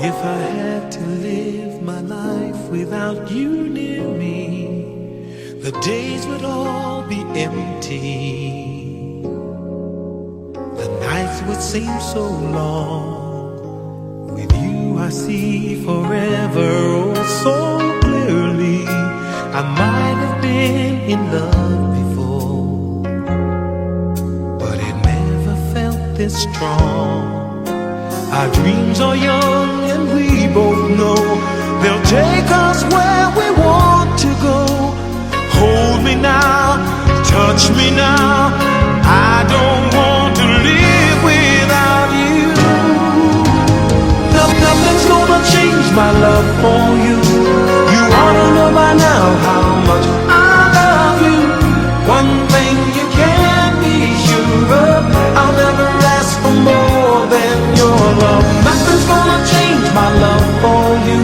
If I had to live my life without you near me, the days would all be empty. The nights would seem so long. With you I see forever oh so clearly. I might have been in love before, but it never felt this strong. Our dreams are young and we both know they'll take us where we want to go. Hold me now, touch me now, I don't want to live without you. Nothing's gonna change my love for you. You ought to know by now how much I love you. One thing you can be sure of, I'll never ask for more than your love. Nothing's gonna change my love for you.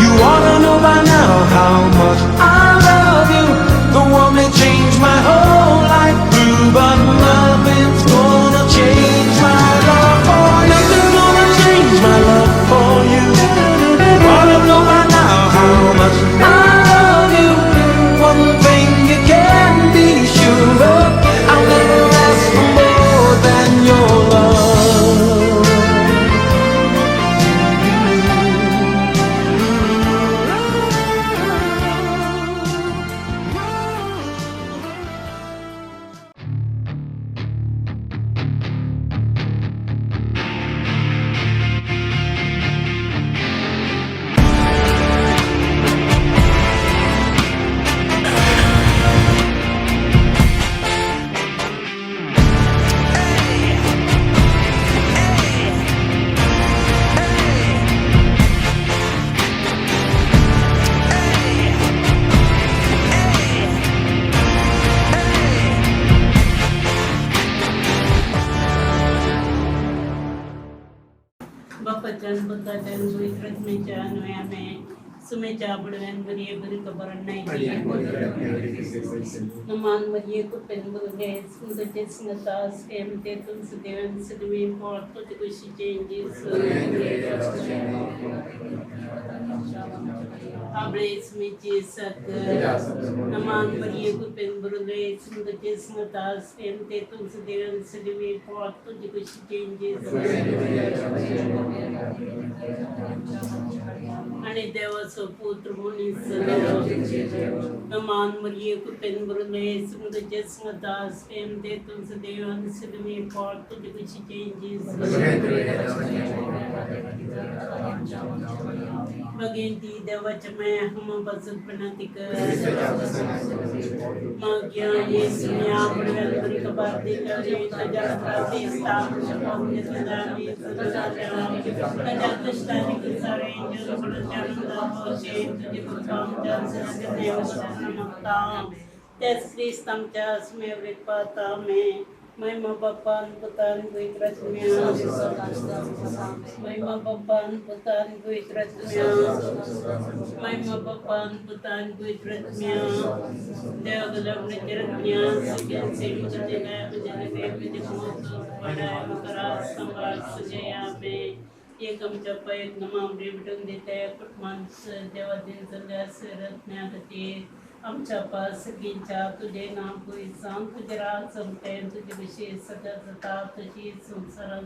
You ought to know by now how much I love you. The world may change my whole life through, but nothing's gonna change my love for you. Nothing's gonna change my love for you. You ought to know by now how much I love you. One thing you can be sure of, I'll never ask for more than your love. बापाच्यान बुद्धाच्यान पवित्रत्मेच्या अन्वयाने सुमेच्या बुडव्यान बरी बरी खबर नाही नमान मरिये coupon बुलगे सुंदरचे स्नतास केम ते तुमसे देवन सदवी pot तुझे कुशी changes आबळे सुमेचे सत नमान मरिये कुपेन बुलगे सुंदरचे स्नतास केम ते तुमसे देवन सदवी पॉट तुझे कुशी चेंजेस आणि देवाचं पुत्र मुनीस नमान मरिये कुपेन बुरले सुंदरचे स्मदास प्रेम दे तुझं देवान सदमी पॉट तुझे कुशी चेंजेस बघेंती देवाच्या माया हम बसत बनाती कर मग येस मी आपण बरी खबर दे करे तजाला ते स्थान शपथ घेतला तजाला सारे इंजन तेच ख्रिस्त आमच्या स्मेवरीत पाहता महिमा बाप्पान पुतान गुईत्रत्म्या महिमा बाप्पान पुतान गुईत्रत्म्या महिमा बाप्पान पुतान गुईत्रत्म्या देवगलग्न चिरत्म्या सगळ्यां सेवकाचे गाय बजने वेद मोतो वडाय मकरा संभाळ सुजया में एकमच्या पैक नमाम रिबटून देते कुटमांस देवा दिन जल्यास रत्न्या खातीर आमच्या पास सगळींच्या तुझे नाम कोई सांग तुझे राज समते तुझे विशेष सगळं जाता तुझी संसारात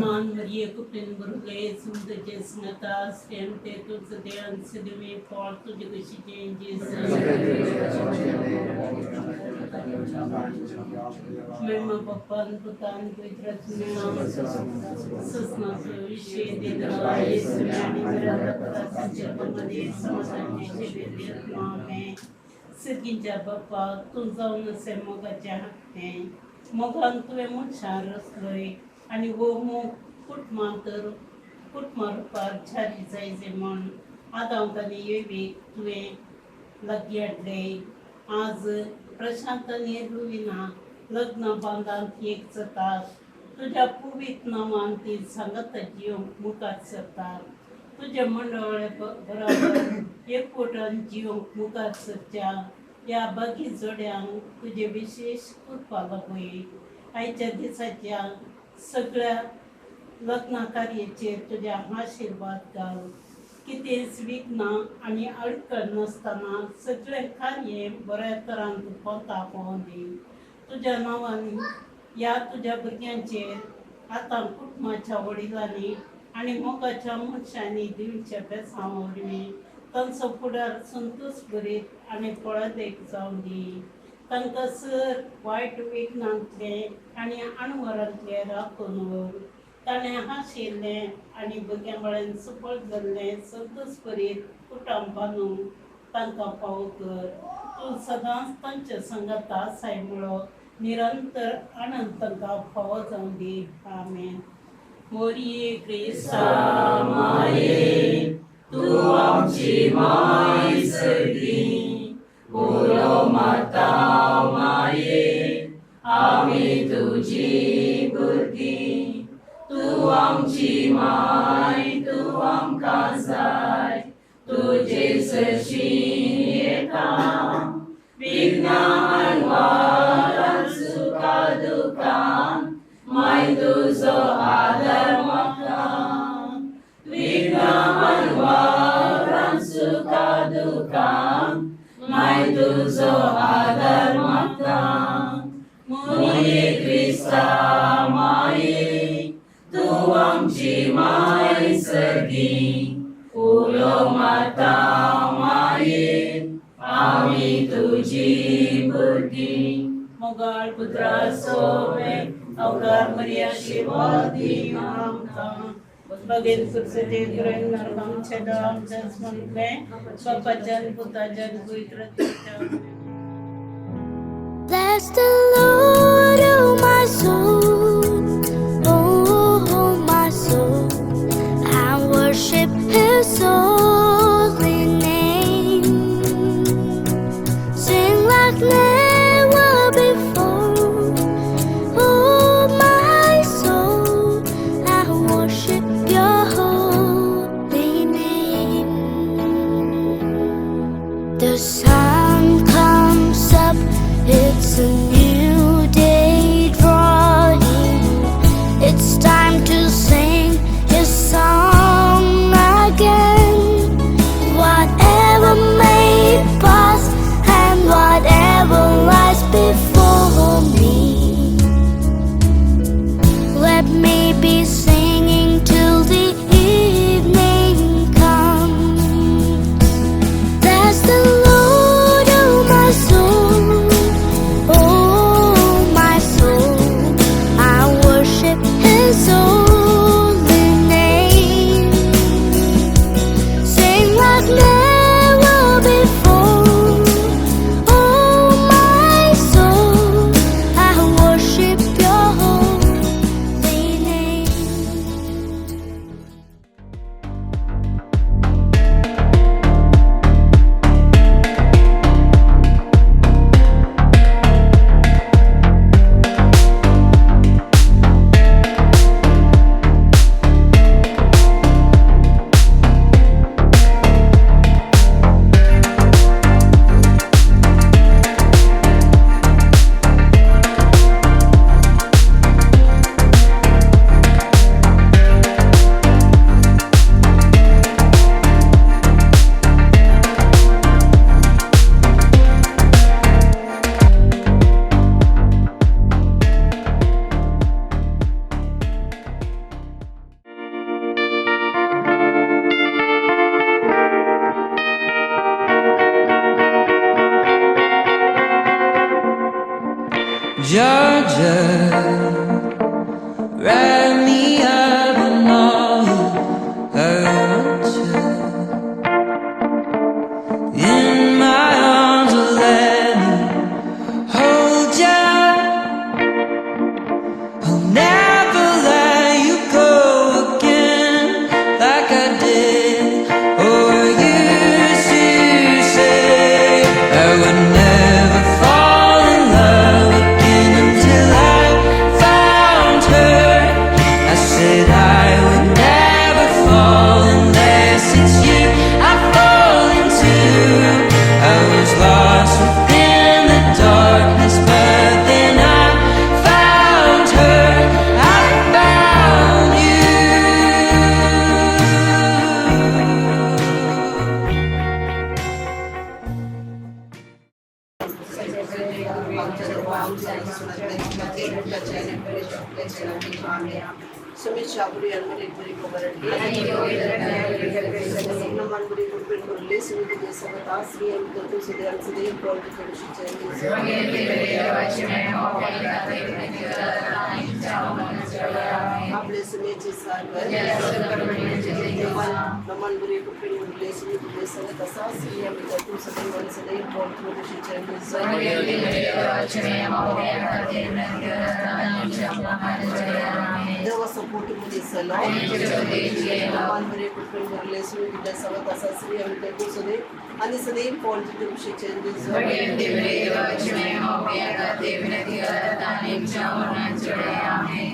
मान मरिये कुपिन बुरले सुंदरचे स्नता स्टेम ते तुझं देण सिदवी पॉट तुझे कशी चेंजेस महिमा पप्पान पुतान गुजरात ससनाचं विषय देदरा येसु आणि घरात जन्ममध्ये समाजाचे वेद नामे सगळींच्या बाप्पा तू जाऊन से मोगाच्या हक्के मोगान तुवे मुछार रसलोय आणि वो मोग कुटमार पार छारी जायचे म्हण आदावतानी येवी तुवे लग्याडले आज प्रशांतने रुविना लग्न बांधांत एक जातात तुझ्या पुवीत नावान ती सांगत जीव मुखात सरतात तुझ्या मंडळ बरोबर एकवटान जीव मुखात सरच्या या बाकी जोड्यांक तुझे विशेष कृपा लाभूय. आयच्या दिसाच्या सगळ्या लग्न कार्याचेर तुझ्या आशीर्वाद घाल. कितेंच विघ्न आनी अडखळ नसतना सगळे कार्य बऱ्या तरान तूं कोंता पोवून दी. तुज्या नांवान या तुज्या भुरग्यांचेर आतां कुटुंबाच्या वडिलांनी आनी मोगाच्या मनशांनी दिवच्या बेसांव वरवीं तांचो फुडार संतोश भरीत आनी फळदेक जावं दी. तांकां सर वायट विघ्नांतले आनी अणभरांतले राखून व्हर. ताणें हाशिल्लें आनी भुरग्यां म्हळ्यान सफळ जाल्लें संतोश भरीत कुटुंब बांदूंक तांकां फावो कर. तूं सदांच तांच्या संगत आसाय म्हणो निरंतर आनंद तांकां फावो जावं दी. आमेन. मोरये क्रिस्ता माये, तूं आमची माय सगळी. उलो माता माये, आमी तुजी भुरगीं. तूं आमची माय, तूं आमकां जाय. तुजे सरशीं येता विघ्नान वारान सुखा दुखान. माय तुजो आदर म्हाका. विघ्नान वारान सुखा दुखान. माय तुजो आदर म्हाका. मोरये क्रिस्ता माये, तूं आमची माय सगळी. उलो माता माये, आमी तुजी भुरगीं. मोगाळ पुत्रा सोवे अवतार मरिया शिवादी आमकां. बगेन सुरसेचे ग्रहण नरकां छेदा आमच्या स्मरले. बापाच्यान पुताच्यान पवित्र. Bless the Lord, oh my soul, oh my soul, and worship His holy name. Sing like never before, oh my soul, and worship Your holy name. The sun comes up. It's a new day drawing. It's time to sing His song again. Whatever may pass and whatever lies before me, let me be singing till the evening comes. Bless the Lord, oh my soul. His holy name. Sing like never before, oh my soul, I worship Your holy name. Georgia, wrap me up in all hurt you. In my arms, let me hold you. I'll never let you go again like I did or used to say. I would never fall in love again until I Manburi Kurpin Kurlis, we did this of us, we am the two Sudan today, for the Bless me, Simon. The Manburi Kurpin Kurlis, we did this of us, we am the two Sudan today, for the there was support to this along. Manburi Kurpin Kurlis, we did this of us, we am the two Sudan, and it's the name for the two changes.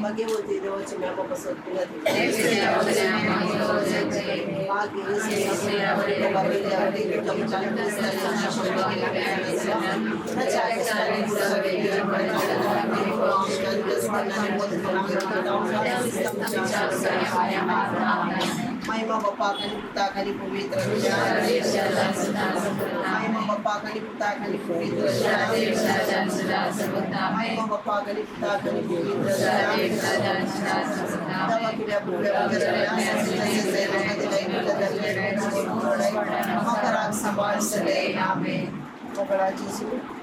Bhagwati देवाची म्यापासून तुला महिमा बाप्पा खाली पुता खाली पवित्र महिमा बाप्पा खाली पुता खाली पवित्र महिमा बाप्पा खाली पुता खाली पवित्र दवा किड्या बुड्या मकरात सांभाळ सगळे मकराची सूट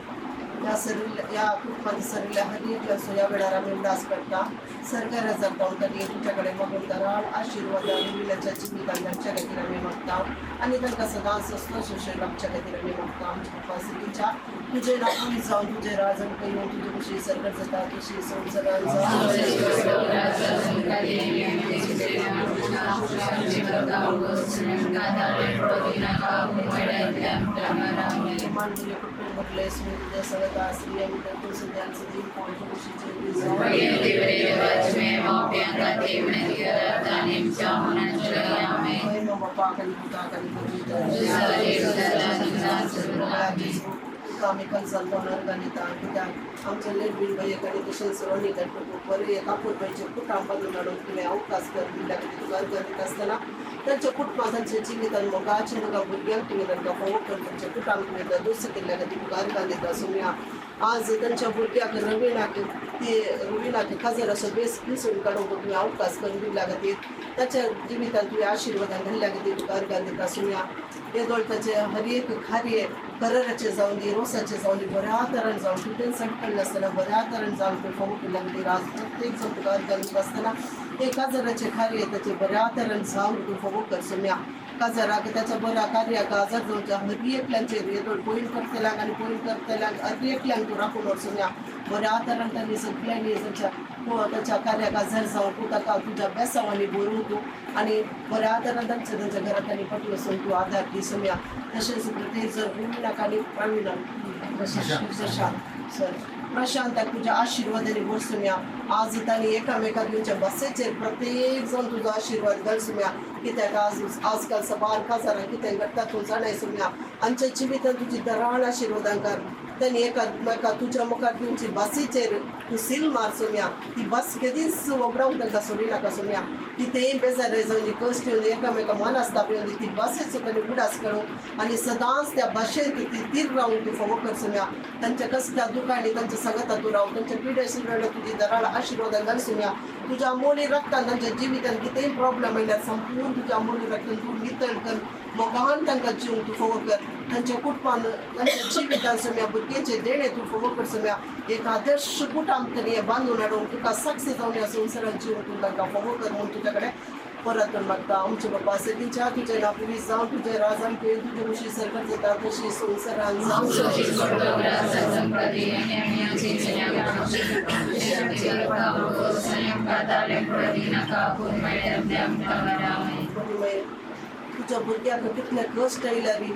या कुटुंबातील सर्व हरिक असो या वेळाला मी उल्हास करता सरकाराचा काउंटरी तुझ्याकडे मागून कराल आशीर्वाद विलाच्या चिमितांच्या खातीर आमी मागता आनी तांकां सदांच असलो सुशेग आमच्या खातीर आमी मागता आमच्या कपासिटीच्या तुजे नांव जावन तुजे राजन करून तुजे कशी सरकार जाता तशी संवसारान आम्ही कन्सल्टंट गणिता कित्याक आमचे लेट बीन भयेकडे तशें सरोनी बरें एका पुरबायचे कुटुंबांतून हाडून तुवें अवकाश कर दिल्या खातीर तुका करीत आसतना तांच्या कुटुंबां तांच्या जिवितान मोगाचे मोगा भुरग्यांक तुवें तांकां फोव कर तांच्या कुटुंबाक तुवें दुरुस्त केल्ल्या खातीर तुका आर्गां दिता सुम्या आज तांच्या भुरग्याक रविनाक खाजर असो बेस पिसून काडूंक तुवें अवकाश करून दिल्या खातीर ताच्या जिवितान तुवें आशिर्वादान घाल्ल्या खातीर तुका आर्गां दिता सुम्या हे दोळताचे हर एक कार्य कराराचे जावन दी रोसाचे जावन दी बऱ्या तरेन जावन तुवें सटकल नासतना बऱ्या तरेन जावन तुवें फोव केल्ल्या खातीर आज प्रत्येक जण तुका आर्गां दिता आसतना हे काजराचे कार्य ताचे बऱ्या तरेन जावन तुवें फोव कर सुम्या काजराक त्याच्या बऱ्या कार्याक आजार जावच्या हर एकल्यांचेर येदोळ पॉयंट करतल्यांक आनी पॉयंट करतल्यांक हर एकल्यांक तूं राखून वचुम्या बऱ्या तरेन तांणी सगळ्यांनी ताच्या कार्याक आजार जावन तूं ताका तुज्या बेसांवांनी भरून तूं आनी बऱ्या तरेन तांच्या घरांत आनी फाटी वचून तूं आदार दी सुम्या तशेंच प्रत्येक जर रुमिनाक आनी प्रवीणाक प्रशांताक तुझ्या आशीर्वादाने भर सुम्या आज तांणी एकामेकाक तुमच्या बसेचेर प्रत्येक जण तुजो आशीर्वाद घाल सुम्या कित्याक आजकाल सबार काजारां कितें घडटा तूं जाणाय सुम्या आमच्या जिवितान तुजी दराण आशिर्वादां कर त्यांनी एकामेका तुज्या मुखार तुमची बसीचेर तूं सील मार सुम्या ती बस केदीच वगडावंक तांकां सोडी नाका सुम्या कितेंय बेजार जावन कश्ट येवन एकामेका मनास तापयोवन ती बसेचो तांणी उडास करूंक आनी सदांच त्या भाशेन ती तीर रावून तूं फोव कर सुम्या तांच्या कसल्या दुखांनी तांच्या संगतां तूं राव तांच्या पिड्या शिरवण्या तुजी दराळ आशिर्वादां घाल सुम्या तुज्या मोली रक्तान तांच्या जिवितान कितेंय प्रॉब्लेम आयल्यार संपूर्ण तुज्या मोली रक्तान तूं नितळ कर मोगान तांकां जिवंक तूं फोव कर तांच्या कुटुंबान तांच्या जिवितान सुम्या भुरग्यांचे देणे तूं फोव कर सुम्या एक आदर्श कुटुंब तरी हे बांदून हाडूंक तुका सक्सेस जावन ह्या संवसारान जिवंक तूं तांकां फोव कर म्हूण तुजे कडेन परत मागता आमचे बाबा सदींच्या तुजें नांव पुलीस जावं तुजें राजान तुवें तुजे कशी सरकार जाता तशी संवसारान जावं तुझ्या भुरग्याक कितले कश्ट आयल्यारी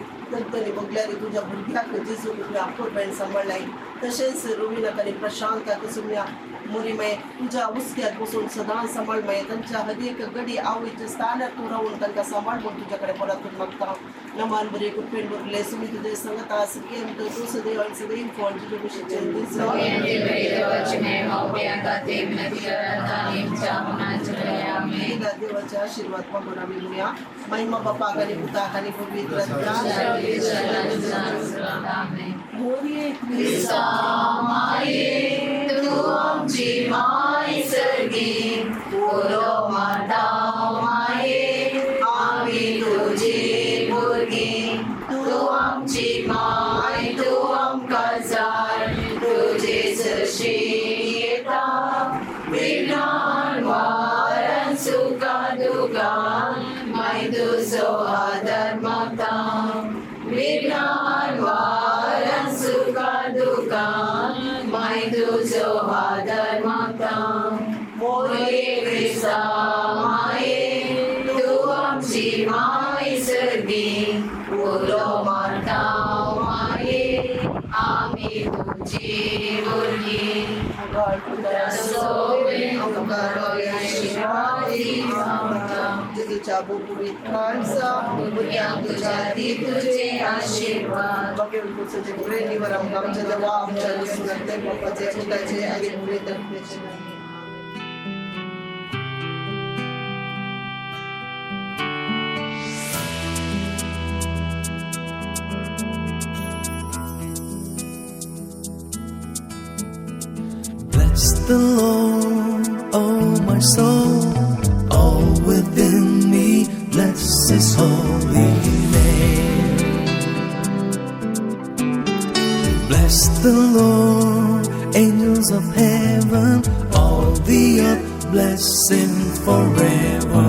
तरी बगल्यारी तुज्या भुरग्याक जेजू तुवें आपूणपणान सांबाळ्ळाय तशेंच रुविनाक आनी प्रशांताक सुम्या मोरी मागीर तुज्या उस्क्यात बसून सदां सांबाळ मागीर तांच्या हर एक घडी आवयच्या स्थानार तूं रावून तांकां सांबाळ म्हूण तुज्या कडेन परत मागता नमान बरे कुटुंब बरले सुमी तुजें सांगता सगळें तूं सदैव आनी सदैव फोन तुजे कुशीचें देवाचे आशिर्वाद मागून आमी म्हणया महिमा Bapa kani Putra kani Pavitra Glorie Krista Maye, tu amchi mai sargi, Puro Mata Maye, Ami tuje burgi, tu amchi mai, tu am kazar, tuje sashita, Vignan varan sukha dukha, mai tu sohadar mata, Vignan varan sukha dukha, mai tu sohadar mata, Moye Krista Maye, tu amchi mai sargi, Puro Mata Maye, Ami tuje burgi, तुझ्या पवित्रांचा तुझे आशीर्वाद बघेल तुझे प्रेमीवर आमच्या देवा आमच्या निसर्गाचे बापाचे फुटाचे आणि पुढे तर्फेचे Bless the Lord, oh my soul, all within me, bless His holy name. Bless the Lord, angels of heaven, all the earth, bless Him forever.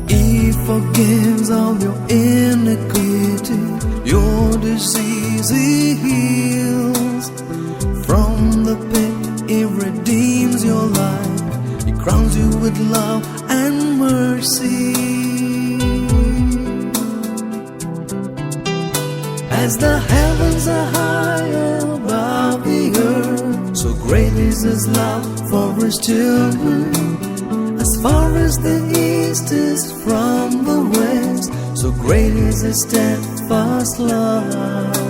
He forgives all your iniquity, your disease He heals. From the pit He redeems your life, He crowns you with love and mercy. As the heavens are high above the earth, so great is His love for His children. As far as the east is from the west, so great is His steadfast love.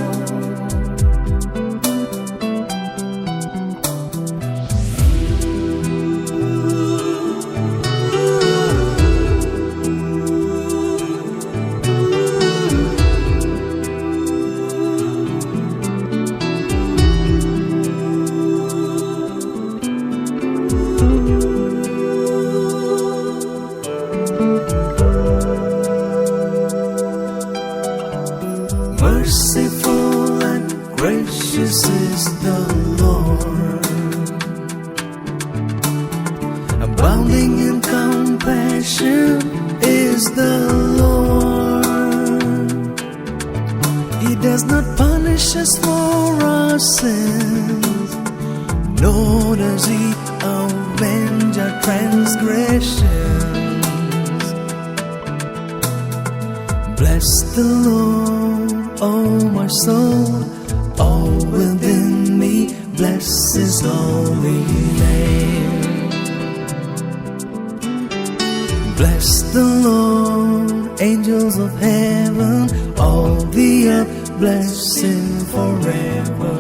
Merciful and gracious is the Lord, abounding in compassion is the Lord. He does not punish us for our sins, nor does He avenge our transgressions. Bless the Lord, oh my soul, all within me, bless His holy name. Bless the Lord, angels of heaven, all the earth, bless Him forever.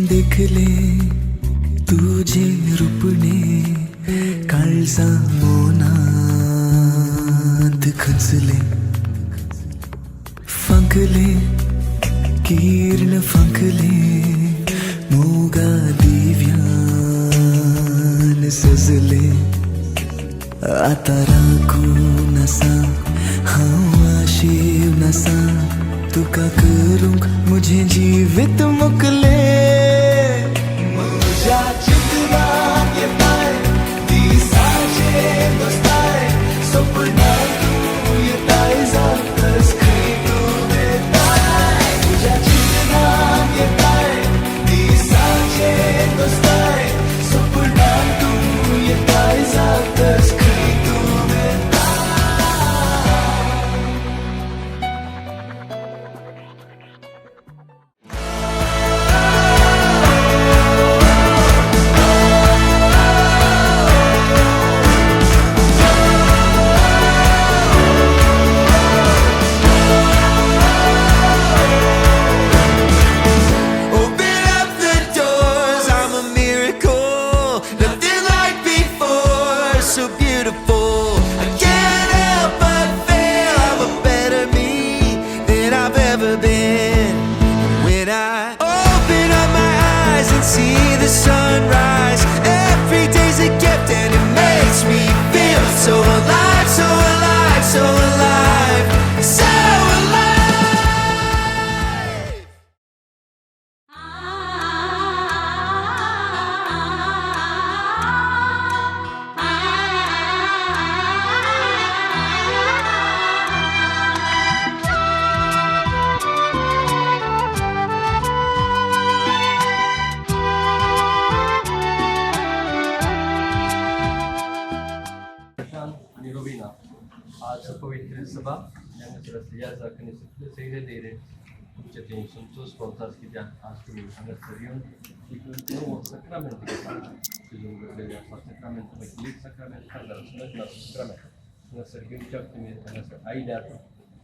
देख ले तुझे रूपने काळजा मोनात खचले फंकले किरण फंकले मोगा दिव्यान सजले आता राखून असा हाव आशीर्वाद असा तुका करूंक मुझे जीवित मुकले तुझ्या चित्रात येताय दिसाचे दोस्ताय स्वप्नात तू येताय जातस खरी तू येताय तुझ्या चित्रात येताय दिसाचे दोस्ताय स्वप्नात तू येताय जातस खरी तू येताय Open up the doors, I'm a miracle. Nothing like before, so beautiful. I can't help but feel I'm a better me than I've ever been. When I open up my eyes and see the sunrise, every day's a gift and it makes me feel so alive, so alive, so alive, so alive. Prashant आणि रोबिना आज पवित्र सभा या जाखणी सैरे दे रे तुमचे ते संतोष बोलतात की त्या आज तुम्ही हांगासर येऊन इकडून सक्रामेंट तिथून घडलेल्या सक्रामेंट लीड सक्रामेंट सांगतात सक्रामेंट हांगासर घेवच्या तुम्ही हांगासर आयल्यात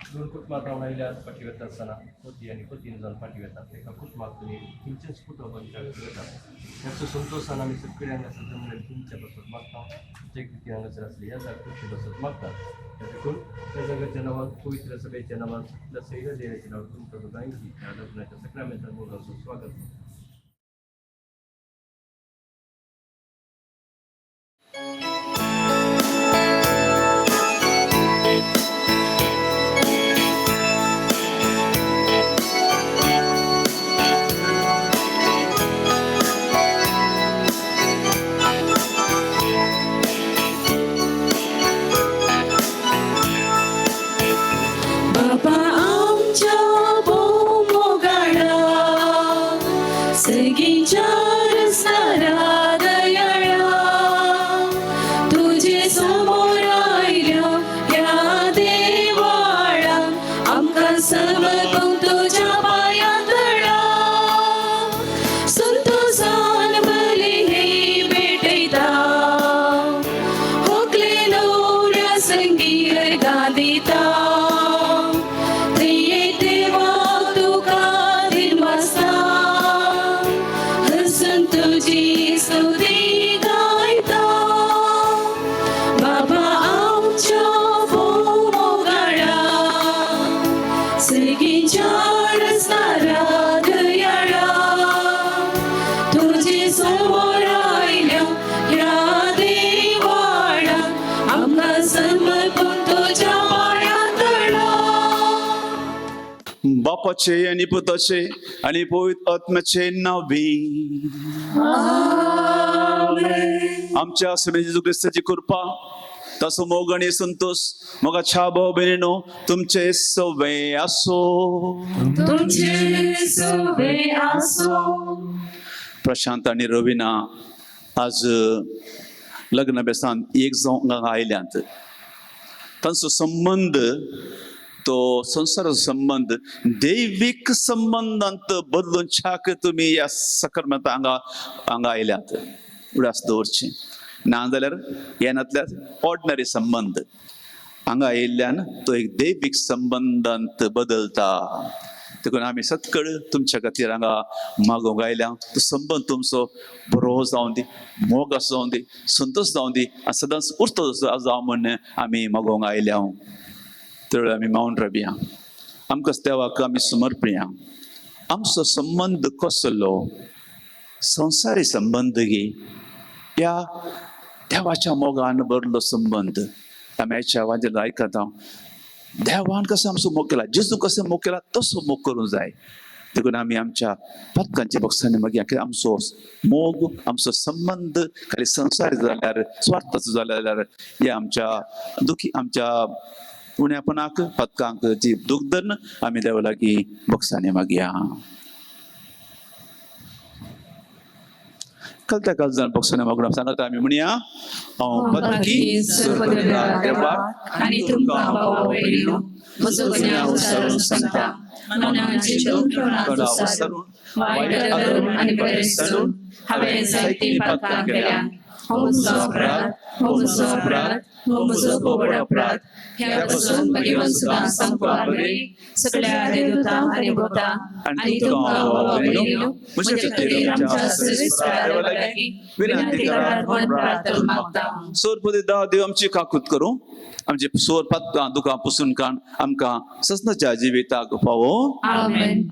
दोन कुटुंबात रावन आयल्यात फाटी वता आसतना पती आनी पतीन जावन फाटी वतात एका कुटुंबाक तुमी तुमचेच कुटुंबांच्या वतात ह्याचो संतोशान आमी सगळ्या हांगासर जमले तुमच्या बसत मागता जे कितें हांगासर आसले ह्या जागेची बसत मागतात त्या देखून त्या जागाच्या नांवान पवित्र सभेच्या नांवान सगळ्या सैर देवाच्या नांवान तुमकां सगळ्यांची ह्या लग्नाच्या सक्रामेंटान मोलाचो स्वागत बाबा आमच्या भोवमोगाळा सगळींच्या रस्त्यारा दयाळा तुझे समोर आयल्या या देवाळा आमकां समर्पून तुझ्या पांयां तळा संतोषान बली हे भेटयता होकलेलो संगीत गादिता तुझी स्तुती गायता बाबा आमच्या भोवमोगाळा सगळींच्या रस्त्यारा दयाळा तुझे समोर आयल्या ह्या देवाळा आमकां समर्पून तुझ्या पांयां तळा बापाचे आणि पुताचे आणि पवित्र आत्म्याचे नावी आमच्या स्वामी जेजू ख्रिस्ताची कृपा ताचो मोग आणि संतोष मोगा छा भाव भयणीनो तुमचे सवय आसो तुमचे सवे आसो प्रशांत आणि रविना आज लग्न बेसान एक जावंक आयल्यांत तांचो संबंध तो संसाराचो संबंध दैविक संबंधांत बदलून छाक तुम्ही या सक्रामेंत हांगा आयल्यात उडास दवरची ना जाल्यार येनातल्यात ऑर्डिनरी संबंध हांगा आयिल्ल्यान तो एक दैविक संबंधांत बदलता देखून आमी सत्कळ तुमच्या खातीर हांगा मागोवंक आयल्या तो संबंध तुमचो बरो जावं दी मोग जावं दी संतोश जावं दी आनी सदांच उरतो जावं म्हण आमी मागोवंक आयल्या तर आमी मावून रावया आमकां देवाक आमी समर्पया आमचो संबंध कसलो संसारी संबंध गे या देवाच्या मोगान भरलो संबंध आमी आयच्या आवाजान आयकता देवान कसं आमचो मोग केला, जेजू कसं मोग केला तसो मोग करूंक जाय. देखून आमी आमच्या पथकांच्या बक्षांनी मागीर आमचो मोग, आमचो संबंध खाली संसार जाल्यार स्वार्थाचो जाल्यार हे आमच्या आमच्या उण्यापणाक पथकांक जी दूख धरून आमी देवा लागीं बक्षांनी मागया. कलत्या काळजान बक्षांनी मागून सांगता आमी म्हणया, हांव पथकी सर्वदेवा देवाक आनी तुमकां भावयलो म्हजो गुन्यांव विचारून सांगता. मनाचे जोखणाचो सारून वायट धरून आनी बरें सरून हांवें जायतीं पातकां केल्यां. हो म्हजो अपराध, हो म्हजो अपराध, हो म्हजो बोबड अपराध. ह्या पासून मागीर सुद्दां सांगपाक बरें सगळ्या देवतां आनी भोवतां आनी तुमकां भावयलो म्हजे खातीर आमच्या सर्वेस्परा लागीं विनंती करात म्हूण प्रार्थना मागता. सोरपदी देव आमची काकूत करूं, आमचे सोर पत्कां दुखां पुसून काण आमकां ससनाच्या जिविताक पावो. आमेन.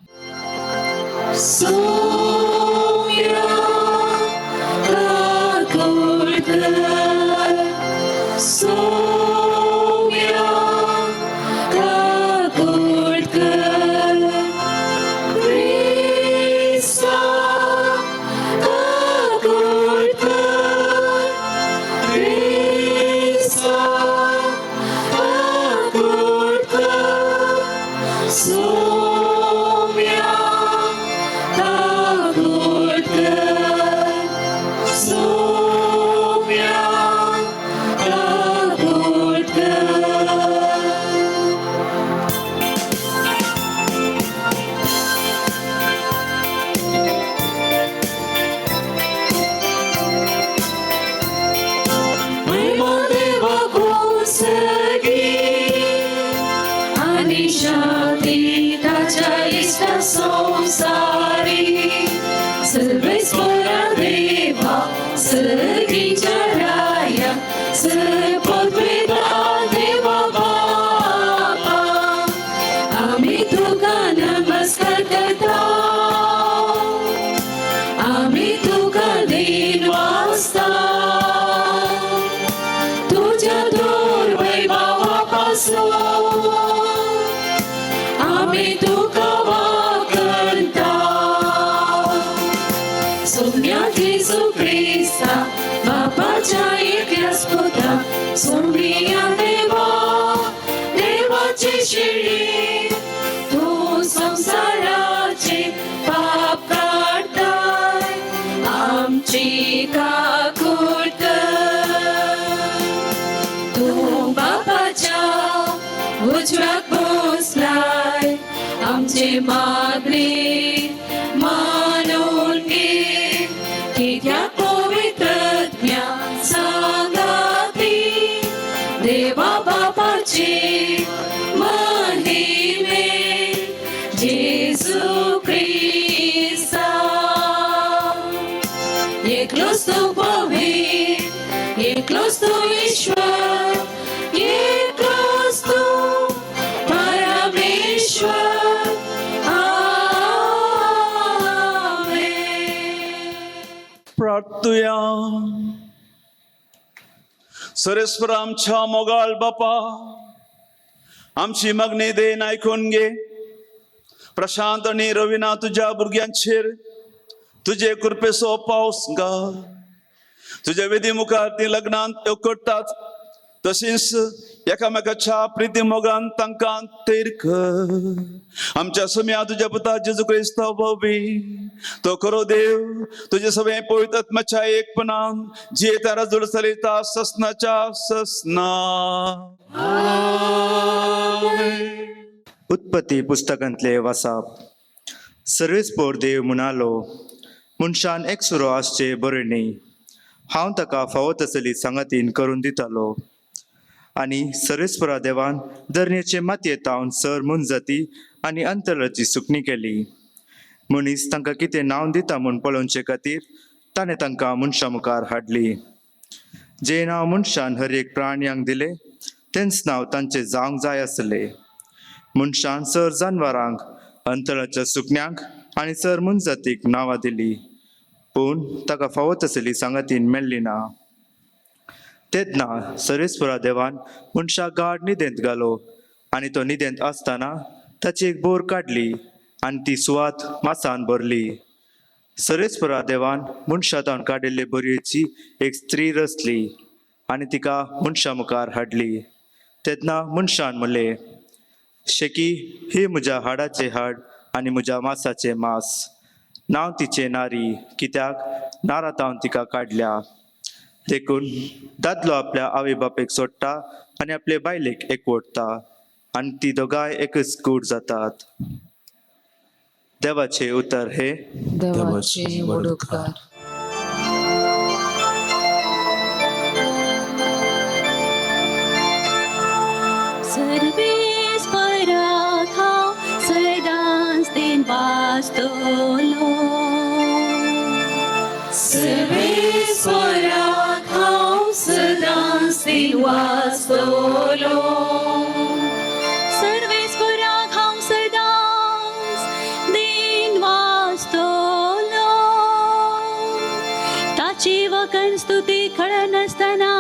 मागणी मानून घे की त्या पवित्र ज्ञा सांगाती देवा बापाची महिमे जेजू ख्रिस्ता एकलोच तो पवित्र एकलोच तो ईश्वर एकलोच तो परमेश्वर. प्रार्थुया. सर्वेस्वर आमच्या मोगाळ बापा, आमची मागणी देन आयकून घे. प्रशांत आणि रविना तुझ्या भुरग्यांचेर तुझे कृपेचो पावस घाल. तुझ्या विधी मुखार ती लग्नांत एकवटतात तशीच एकामेकाच्या प्रिती मोगान तांकां तेर कर. आमच्या सुम्या तुझ्या पुता जेजू क्रिस्त भावी तो खरो देव तुझे सगळे पवित्र आत्म्याच्या एकपणान जे तारा जोड चलयता ससनाच्या ससना. उत्पत्ती पुस्तकांतले वाचप. सर्वेस्पोर देव म्हणालो, मनशान एक सुरो आसचे बरे न्ही. हांव ताका फावो तसली सांगातीन करून दितालो. आनी सर्वेस्परा देवान धरणेचे मातयेत तावन सर मुंजती आनी अंतराची सुकणी केली. मनीस तांकां कितें नांव दिता म्हूण पळोवचे खातीर ताणें तांकां मनशा मुखार हाडली. जे नांव मनशान हर एक प्राण्यांक दिले तेंच नांव तांचे जावंक जाय आसले. मनशान सर जानवरांक, अंतराच्या सुकण्यांक आनी सर मुंजतीक नांवां दिली, पूण ताका फावो तसली सांगातीन मेळ्ळी ना. तेदना सर्वेस्परा देवान मनशाक गाड न्हिदेंत घालो आणि तो न्हिदेंत असताना ताची एक बोर काडली आनी ती सुवात मासान भरली. सर्वेस्परा देवान मनशांतावन काडिल्ले बरयेची एक स्त्री रचली आनी तिका मनशा मुखार हाडली. तेन्ना मनशान म्हणलें, शेकी हे म्हज्या हाडाचे हाड आनी म्हज्या मांसाचे मांस. नांव तिचे नारी, कित्याक नारातावन तिका काडल्या. देखून दादलो आपल्या आवय बापेक सोडटा आनी आपले बायलेक एकवटता आनी ती दोगांय एकच कूड जातात. देवाचे उतर हे देवाचे वडोदकार. सर्वेस्पराक हांव सदांच दिन वाचतलों. सर्वेस्पराक हांव सदांच दिन वाचतलों. सर्वेस्पराक हांव सदांच दिन वाचतलों. ताची वखण स्तुती कळनासतना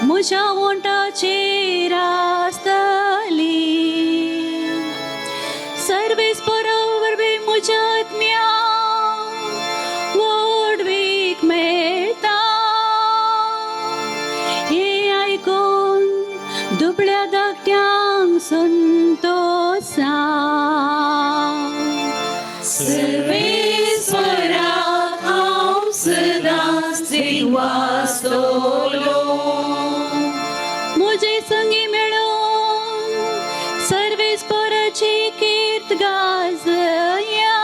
म्हज्या ओंठाचेर आसतली. सर्वेस्परा वरवीं म्हज्या आत्म्याक व्हडवीक मेळटा. हे आयकून दुबळ्या धाकट्यांक संतोष सर्वेस्पराक हांव सदांच दिन वाचतलों. म्हजे संगी मेळून सर्वेस्पराची कीर्त गाजया.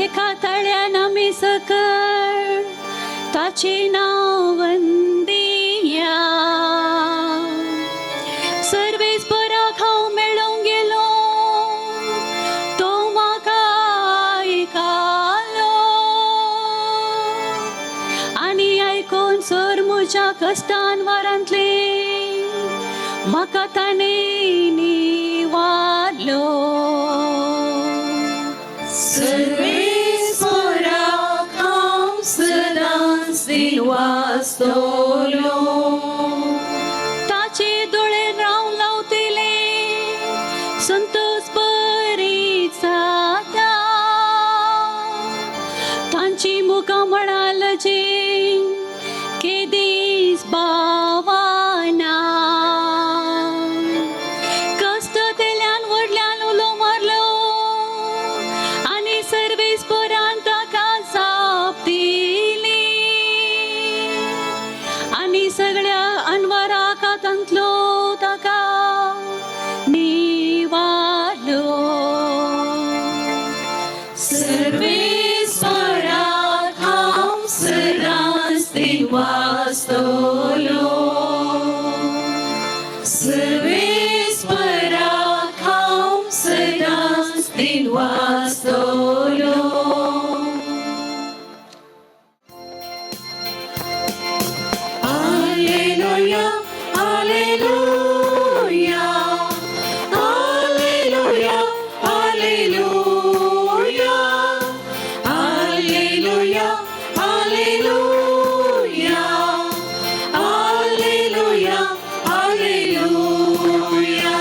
एका तळ्यान आमी सकळ ताचे नांव वंदिया. सर्वेस्पराक हांव मेळूंक गेलो, तो म्हाका आयकलो आनी आयकून सर म्हज्या कश्टान वारांतले म्हाका ताणें निवारलो. सर्वेस्पराक हांव सदांच दिन वाचतलों. ताचे दोळे राव लावतले संतोष बरी जाता. तांची मुखां म्हणालजी केदीस भावाना. कष्ट तेल्यान व्हडल्यान उलो मारलो आनी सर्वेस्परान ताका जाप दिली आनी सगळ्या अनवराकांतलो ताका निवारलो. सर्वेस्पराक हांव सदांच दिन वाचतलों. सर्वेस्पराक हांव सदांच दिन वाचतलों. Alleluia, alleluia, alleluia, alleluia, alleluia, alleluia, alleluia, alleluia.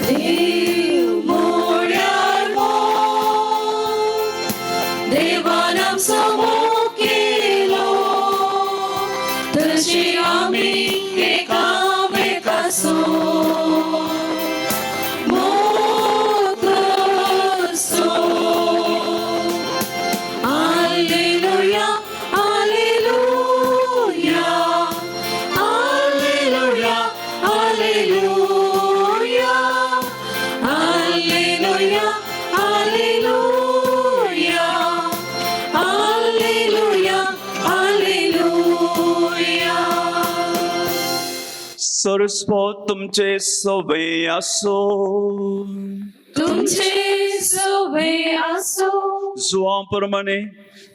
देव मोड्यार मोग, देवान आमचो मोग केलो, तशे आमी एकामेकाचो मोग करचो. Alleluia, alleluia, alleluia, alleluia, alleluia, alleluia, alleluia, alleluia. सर्वस्व तुमचे सवे असो. तुमचे सवे असो. जुवाप्रमाणे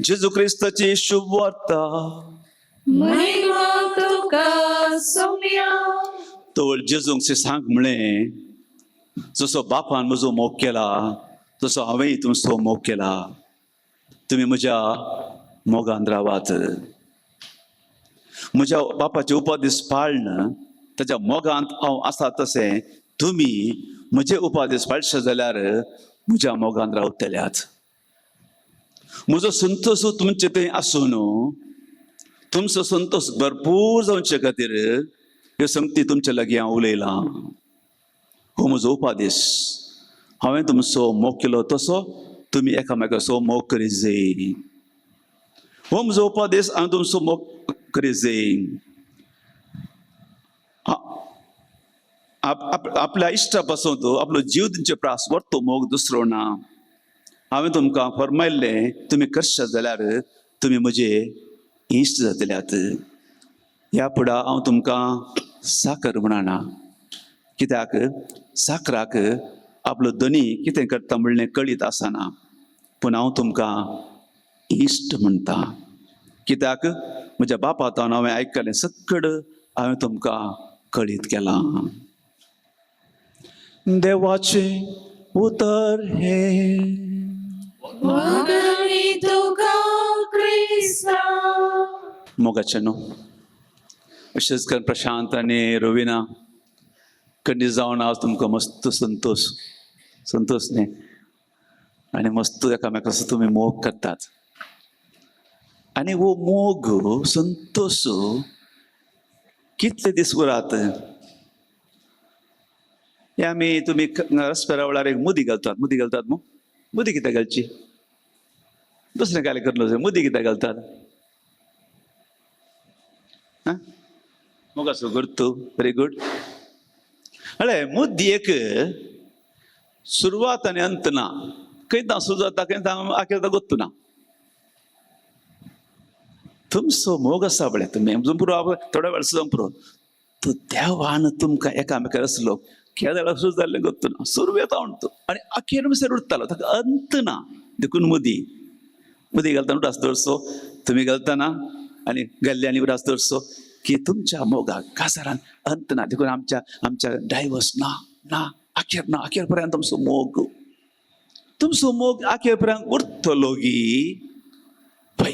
जेजू ख्रिस्ताची शुभ वार्ता महिमा तुका सोम्या. तो जेजूंक सांग म्हळें, जसो बापान म्हजो मोग केला तसो हांवेंय तुमचो मोग केला. तुमी म्हज्या मोगान रावात. म्हज्या बापाचे उपदेश पाळन ताच्या मोगांत हांव आसा तशें तुमी म्हजे उपादेश पाळचे जाल्यार म्हज्या मोगांत रावतल्यात. म्हजो संतोश तुमचे थंय आसून तुमचो संतोष भरपूर जावचे खातीर ह्यो संगती तुमचे लागीं हांव उलयलां. हो म्हजो उपादेश. हांवें तुमचो मोग केलो तसो तुमी एकामेकाचो मोग करीत जाय. हो म्हजो उपादेश हांवें तुमचो मोग करीत जाय. आपल्या इश्टा पासून आपलो जीव दिवचे प्रास व्हरतो मोग दुसरो ना. हांवें तुमकां फरमायल्लें तुमी करशात जाल्यार तुमी म्हजे इश्ट जातल्यात. ह्या फुडा हांव तुमकां साकर म्हणना, कित्याक साकराक आपलो धनी कितें करता म्हणलें कळीत आसना. पूण हांव तुमकां इश्ट म्हणटा, कित्याक म्हज्या बापातान हांवें आयकलें सकड हांवें तुमकां कळीत केलां. देवाचे उतर हे मोगाचे न्हू. अशेंच कर प्रशांत आनी रविना कधी जावन आज तुमकां मस्त संतोष न्ही आनी मस्त एकामेकाचो तुमी मोग करतात. आनी वो मोग संतोष कितले दीस उरात. हे आमी तुमी रस्त्यार वेळार एक मुदी घालतात न्हू. मुदी कित्याक घालची? दुसरें काय करलो जाय. मुदी कित्याक घालतात? मोगाचो गुर्तू. Very good. अळे मुद्दीक सुरवात आनी अंत ना. खंयता सुरू जाता खंयता आखेर गोत्तू ना. तुमचो मोग आसा पळय तुमी पुरो थोड्या वेळ सुद्दां पुरो तो देवान तुमकां एकामेकार असलो केद्या वेळार सुरू जाल्लें गोत्तू ना. सुरू येता म्हणतो आनी अखेर म्हणसर उरतालो. ताका अंत ना. देखून मुदी घालता उडास दवरचो. तुमी घालतना आनी घाल्ल्यांनी उडास दवरचो की तुमच्या मोगाक काजारान अंत ना. देखून आमच्या डायवर्स ना अखेर ना. अखेर पर्यंत तुमचो मोग अखेर पर्यंत उरतलो गी. पै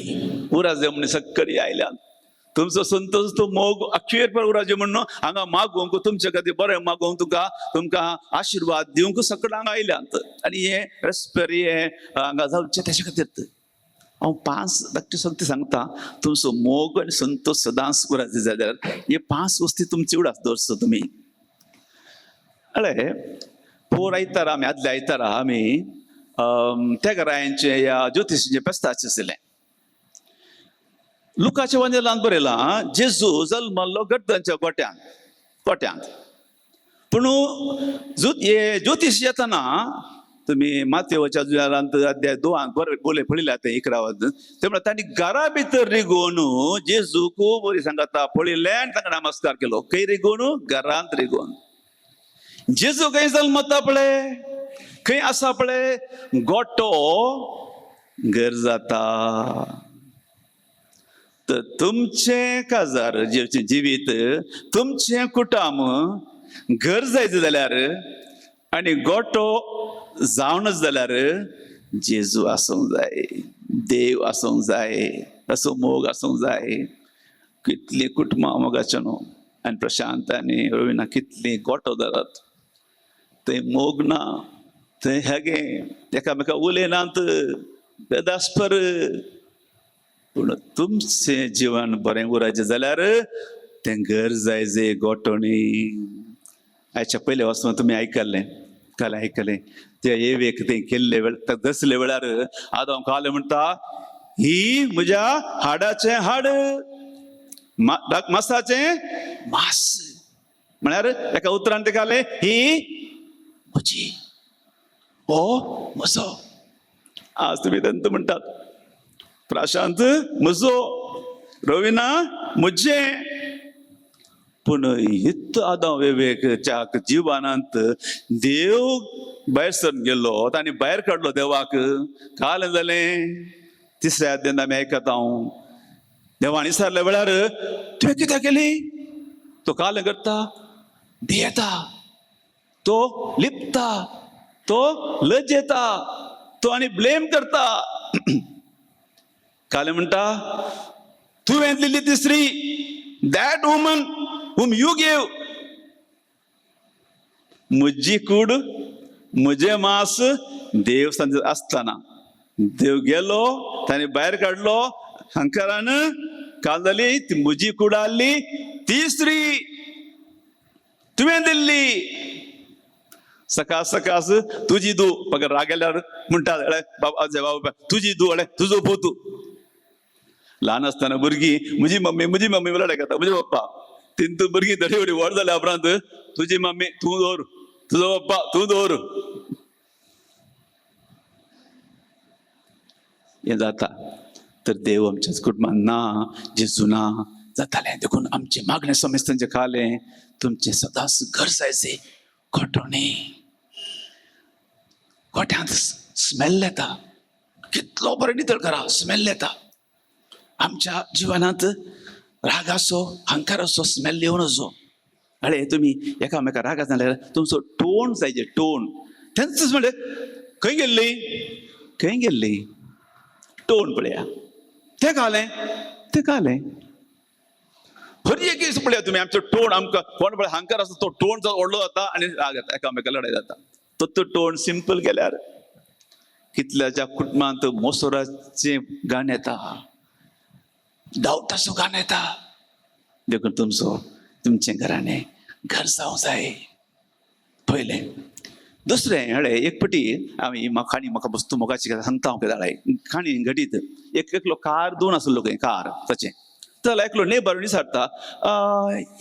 उराजे म्हणे सक्कडी आयल्यान तुमचो संतोष तो मोग अखेर पर्यंत उराजे म्हणून हांगा मागोवंक तुमचे खातीर बरें मागोवंक तुमकां आशिर्वाद दिवंक सकड हांगा आयल्यात. आनी हे रस्पेर हे हांगा जावचे तेच्या खातीर हांव 5 धाकटी संगती सांगता. तुमचो मोग आनी संतोष सदांच उराजे जाल्यार हे 5 वस्ती तुमची उडास दवरचो तुमी. अळे पोर आयतारा आमी आदल्या आयतारा आमी त्या घरांचे या ज्योतिशीचे पेस्ताचे आशिल्लें. लुकाच्या वंजलांत बरयलां जेजू जल्मल्लो गड्डांच्या गोट्यांत. पूण हे ज्योतिश येतना तुमी मातेवाच्या जुलांत अध्याय 2 बरे पळयल्या ते 11 ते म्हणटा तांणी घरा भितर रिगोवन जेजूक बरी सांगता पळयलें आनी ताका नमस्कार केलो. खंय रिगोवन? घरांत रिगोवन. जेजू खंय जल्मता पळय खंय आसा पळय गोठो घर जाता. तर तुमचे काजार जिवीत तुमचे कुटुंब घर जायचं जाल्यार आनी गोठो जावनच जाल्यार जेजू आसूंक जाय, देव आसूंक जाय, असो मोग आसूंक जाय. कितली कुटुंबां मोगाचे न्हू. आनी प्रशांत आनी रविना कितली गोठो जातात थंय मोग ना. थंय हेगे एकामेका उलयनात बेदास्पर. पूण तुमचें जिवन बरें उराचें जाल्यार तें घर जाय जे गोठो न्ही. आयच्या पयले वचून तुमी आयकलें ते येवेक तें केल्ले वेळ दसले वेळार आदम काले म्हणटा ही म्हज्या हाडाचें हाड मांसाचें मांस. म्हळ्यार एका उतरान ते काले ही म्हजी हो म्हजो. आज तुमी दंत म्हणटात प्रशांत म्हजो, रविना म्हजें. पूण हित आदां वेवेकच्या जिवानांत देव भायर सरून गेलो तांणी भायर काडलो देवाक. काल जालें 3ऱ्या अध्यायान आमी आयकता हांव देवान विचारल्या वेळार तुवें कित्याक केली? तो काल करता भियेता, तो लिपता, तो लजेता, तो आनी ब्लेम करता. काले म्हणटा तुवें दिल्ली ती स्त्री, that woman whom you gave म्हजी कूड म्हजे मांस देवस्थान असताना देव गेलो ताणे भायर काडलो हंकारान काल ती म्हजी कूड आहली तिसरी तुवें दिल्ली. सकाळ सकाळ तुजी दू म्हाका राग गेल्यार म्हणटा बाबा अजय बाबा तुजी दू तुजो पोतू. ल्हान आसतना भुरगीं म्हजी मम्मी म्हळ्यार घेता म्हजे पप्पा तितून भुरगीं थोडी व्हडी व्हड जाल्या उपरांत तुजी मम्मी तूं दवर तुजो पप्पा तूं दवर हें जाता. तर देव आमच्याच कुटुंबान ना जेजू ना जातालें देखून आमचे मागणे समेस्त तांचे खालें तुमचे सदांच घर जायचे खोटोणी गोठ्यांत स्मेल येता कितलो बरो नितळ करा स्मेल येता. आमच्या जिवनांत राग असो हंकार असो स्मेल येवन असो अळे तुमी एकामेका राग जाल्यार तुमचो टोन जायचे टोन तेंच म्हणजे खंय गेल्ली टोन पळया ते कालें हर एक दीस पळया तुमी आमचो टोन आमकां कोण पळय हंकार आसता तो टोन व्हडलो जाता आनी राग येता एकामेका लढाई जाता. तो टोन सिंपल केल्यार कितल्याच्या कुटुंबांत मोसोराचें गाणें येता डावटाचो गाणें येता देखून तुमचें घराणें घर जावंक जाय पयलें. दुसरें हळे एक फावटी हांवें खाणी म्हाका वस्तू मोगाची सांगता हांव कितें खाणी घडीत एकलो कार दोन आसलो खंय कार ताचें जाल्यार एकलो नेबर विचारता